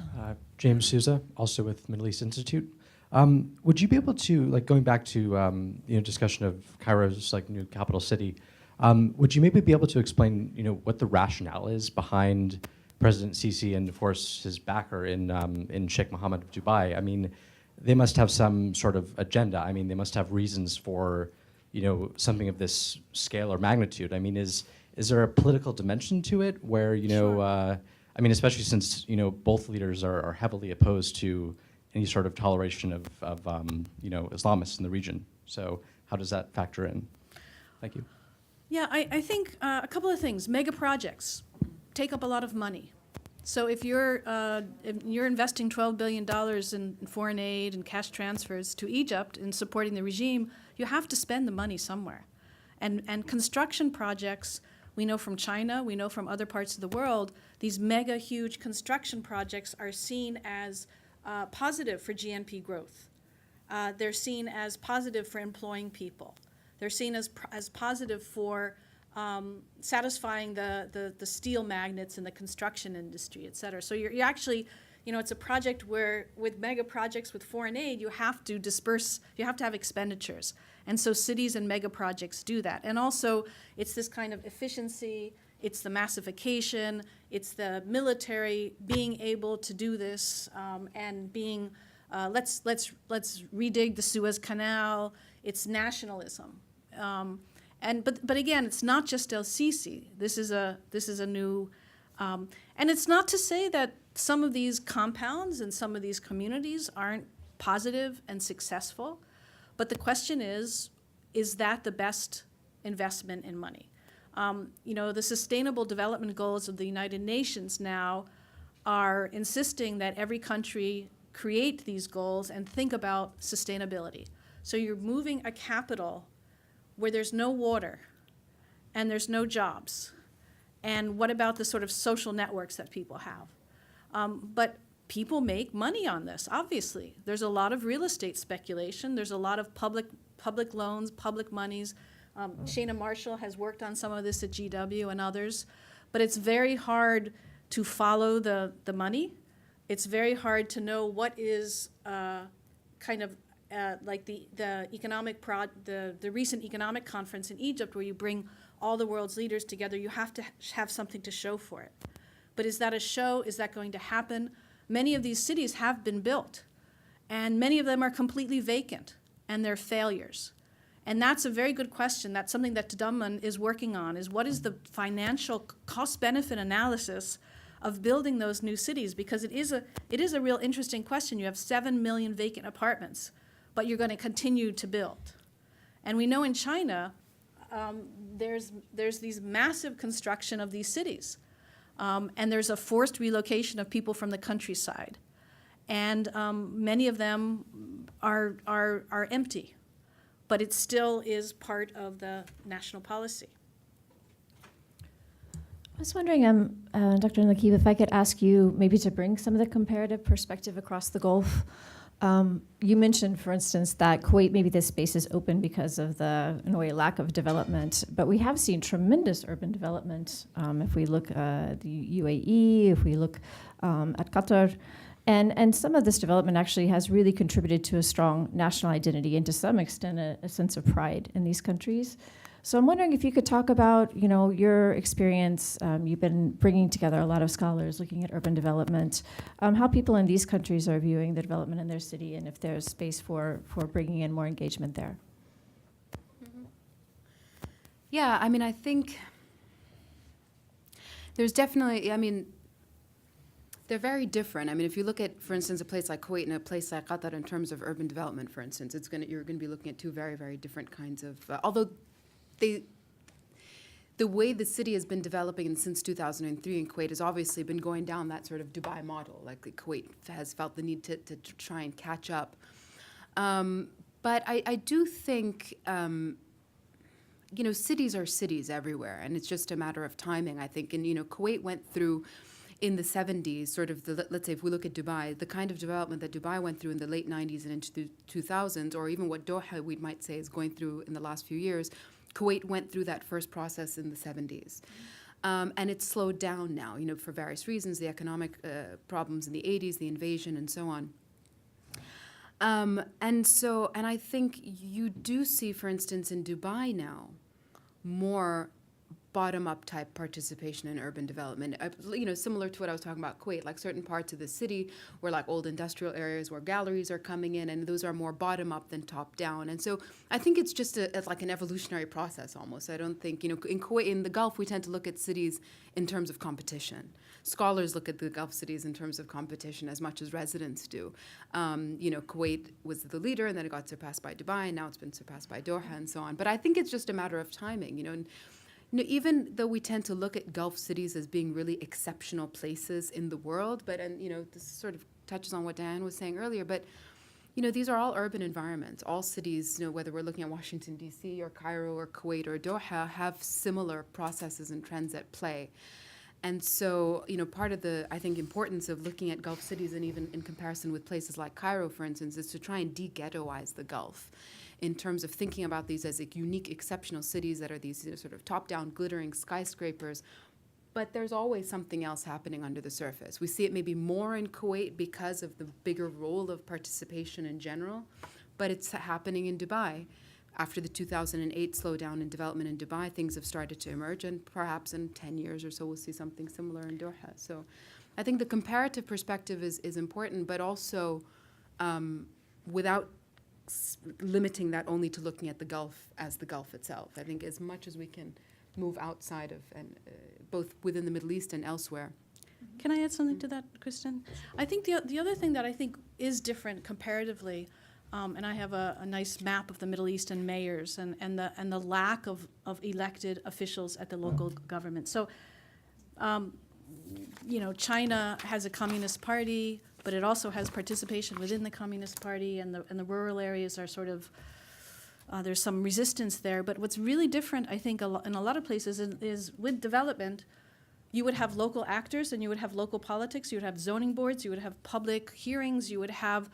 James Souza, also with Middle East Institute. Would you be able to, like, going back to discussion of Cairo's new capital city, would you maybe be able to explain what the rationale is behind President Sisi and, of course, his backer in Sheikh Mohammed of Dubai? I mean, they must have some sort of agenda. I mean, they must have reasons for something of this scale or magnitude. I mean, is there a political dimension to it where Sure. I mean, especially since both leaders are heavily opposed to any sort of toleration of Islamists in the region. So how does that factor in? Thank you. Yeah, I think a couple of things. Mega projects take up a lot of money. So if you're investing $12 billion in foreign aid and cash transfers to Egypt in supporting the regime, you have to spend the money somewhere. And construction projects, we know from China, we know from other parts of the world, these mega huge construction projects are seen as positive for GNP growth. They're seen as positive for employing people. They're seen as positive for satisfying the steel magnates in the construction industry, et cetera. So you're actually, it's a project where with mega projects with foreign aid, you have to disperse, you have to have expenditures. And so cities and mega projects do that. And also, it's this kind of efficiency, it's the massification, it's the military being able to do this and being, let's redig the Suez Canal, it's nationalism. But again, it's not just El-Sisi. This is a new, and it's not to say that some of these compounds and some of these communities aren't positive and successful, but the question is that the best investment in money? The Sustainable Development Goals of the United Nations now are insisting that every country create these goals and think about sustainability. So you're moving a capital where there's no water and there's no jobs. And what about the sort of social networks that people have? But people make money on this, obviously. There's a lot of real estate speculation. There's a lot of public loans, public monies. Shana Marshall has worked on some of this at GW and others. But it's very hard to follow the money. It's very hard to know what is like the recent economic conference in Egypt, where you bring all the world's leaders together. You have to have something to show for it. But is that a show? Is that going to happen? Many of these cities have been built, and many of them are completely vacant, and they're failures. And that's a very good question. That's something that Diwan is working on, is what is the financial cost-benefit analysis of building those new cities? Because it is a real interesting question. You have 7 million vacant apartments, but you're going to continue to build. And we know in China, there's these massive construction of these cities. And there's a forced relocation of people from the countryside. And many of them are empty. But it still is part of the national policy. I was wondering, Dr. Al-Nakib, if I could ask you maybe to bring some of the comparative perspective across the Gulf. You mentioned, for instance, that Kuwait, maybe this space is open because of the, in a way, lack of development. But we have seen tremendous urban development. If we look at the UAE, if we look at Qatar. And some of this development actually has really contributed to a strong national identity and to some extent a sense of pride in these countries. So I'm wondering if you could talk about, your experience. You've been bringing together a lot of scholars looking at urban development, how people in these countries are viewing the development in their city, and if there's space for bringing in more engagement there. Mm-hmm. Yeah, I mean, I think there's definitely, they're very different. I mean, if you look at, for instance, a place like Kuwait and a place like Qatar in terms of urban development, for instance, you're going to be looking at two very, very different kinds of, although the way the city has been developing since 2003 in Kuwait has obviously been going down that sort of Dubai model. Like Kuwait has felt the need to try and catch up. But I do think, cities are cities everywhere, and it's just a matter of timing, I think. And, Kuwait went through, in the 70s, sort of, let's say if we look at Dubai, the kind of development that Dubai went through in the late 90s and into the 2000s, or even what Doha, we might say, is going through in the last few years, Kuwait went through that first process in the 70s. And it's slowed down now, for various reasons, the economic problems in the 80s, the invasion, and so on. And I think you do see, for instance, in Dubai now, more bottom-up type participation in urban development. Similar to what I was talking about Kuwait, like certain parts of the city where like old industrial areas where galleries are coming in, and those are more bottom-up than top-down. And so I think it's just it's like an evolutionary process almost. I don't think, in Kuwait, in the Gulf, we tend to look at cities in terms of competition. Scholars look at the Gulf cities in terms of competition as much as residents do. Kuwait was the leader, and then it got surpassed by Dubai, and now it's been surpassed by Doha and so on. But I think it's just a matter of timing, and even though we tend to look at Gulf cities as being really exceptional places in the world, this sort of touches on what Diane was saying earlier, but these are all urban environments. All cities, whether we're looking at Washington, D.C. or Cairo or Kuwait or Doha, have similar processes and trends at play. And so, part of the, I think, importance of looking at Gulf cities, and even in comparison with places like Cairo, for instance, is to try and de-ghettoize the Gulf in terms of thinking about these as unique, exceptional cities that are these sort of top-down, glittering skyscrapers. But there's always something else happening under the surface. We see it maybe more in Kuwait because of the bigger role of participation in general, but it's happening in Dubai. After the 2008 slowdown in development in Dubai, things have started to emerge, and perhaps in 10 years or so we'll see something similar in Doha. So I think the comparative perspective is important, but also without limiting that only to looking at the Gulf as the Gulf itself. I think as much as we can move outside of, and both within the Middle East and elsewhere. Can I add something to that, Kristin? I think the other thing that I think is different comparatively, and I have a nice map of the Middle East and mayors and the lack of elected officials at the local government. So, China has a communist party, but it also has participation within the Communist Party, and the rural areas are sort of, there's some resistance there. But what's really different, I think, in a lot of places is with development, you would have local actors and you would have local politics, you would have zoning boards, you would have public hearings, you would have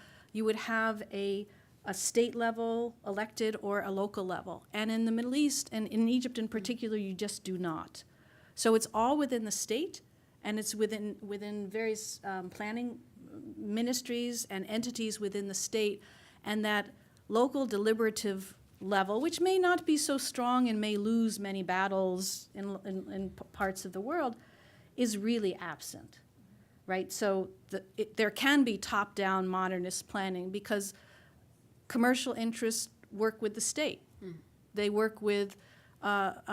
a state level elected or a local level. And in the Middle East, and in Egypt in particular, you just do not. So it's all within the state, and it's within various planning ministries and entities within the state, and that local deliberative level, which may not be so strong and may lose many battles in parts of the world, is really absent, right? So there can be top-down modernist planning because commercial interests work with the state. They work with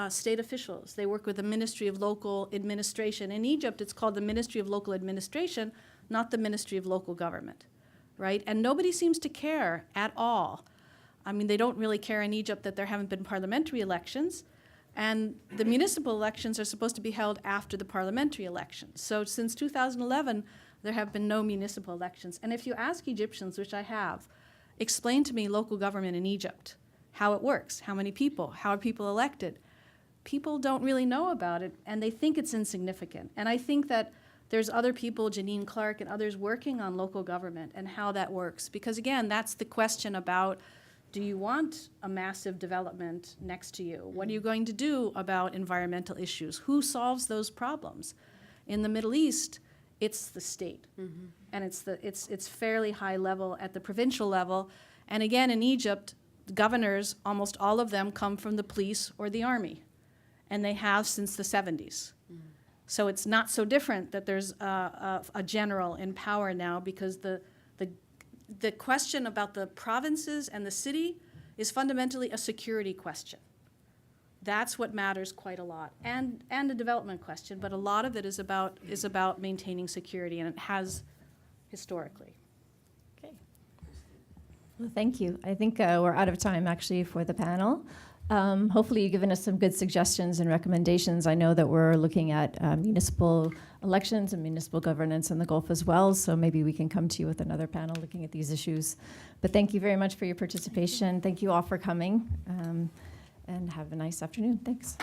state officials. They work with the Ministry of Local Administration. In Egypt, it's called the Ministry of Local Administration, not the Ministry of Local Government, right? And nobody seems to care at all. I mean, they don't really care in Egypt that there haven't been parliamentary elections, and the municipal elections are supposed to be held after the parliamentary elections. So since 2011, there have been no municipal elections. And if you ask Egyptians, which I have, explain to me local government in Egypt, how it works, how many people, how are people elected. People don't really know about it, and they think it's insignificant. And I think that there's other people, Janine Clark and others, working on local government and how that works. Because again, that's the question about, do you want a massive development next to you? What are you going to do about environmental issues? Who solves those problems? In the Middle East, it's the state. And it's fairly high level at the provincial level. And again, in Egypt, governors, almost all of them come from the police or the army. And they have since the 70s. So it's not so different that there's a general in power now, because the question about the provinces and the city is fundamentally a security question. That's what matters quite a lot, and a development question, but a lot of it is about maintaining security, and it has historically. Okay. Well, thank you. I think we're out of time actually for the panel. Hopefully you've given us some good suggestions and recommendations. I know that we're looking at municipal elections and municipal governance in the Gulf as well, so maybe we can come to you with another panel looking at these issues. But thank you very much for your participation. Thank you all for coming, and have a nice afternoon. Thanks.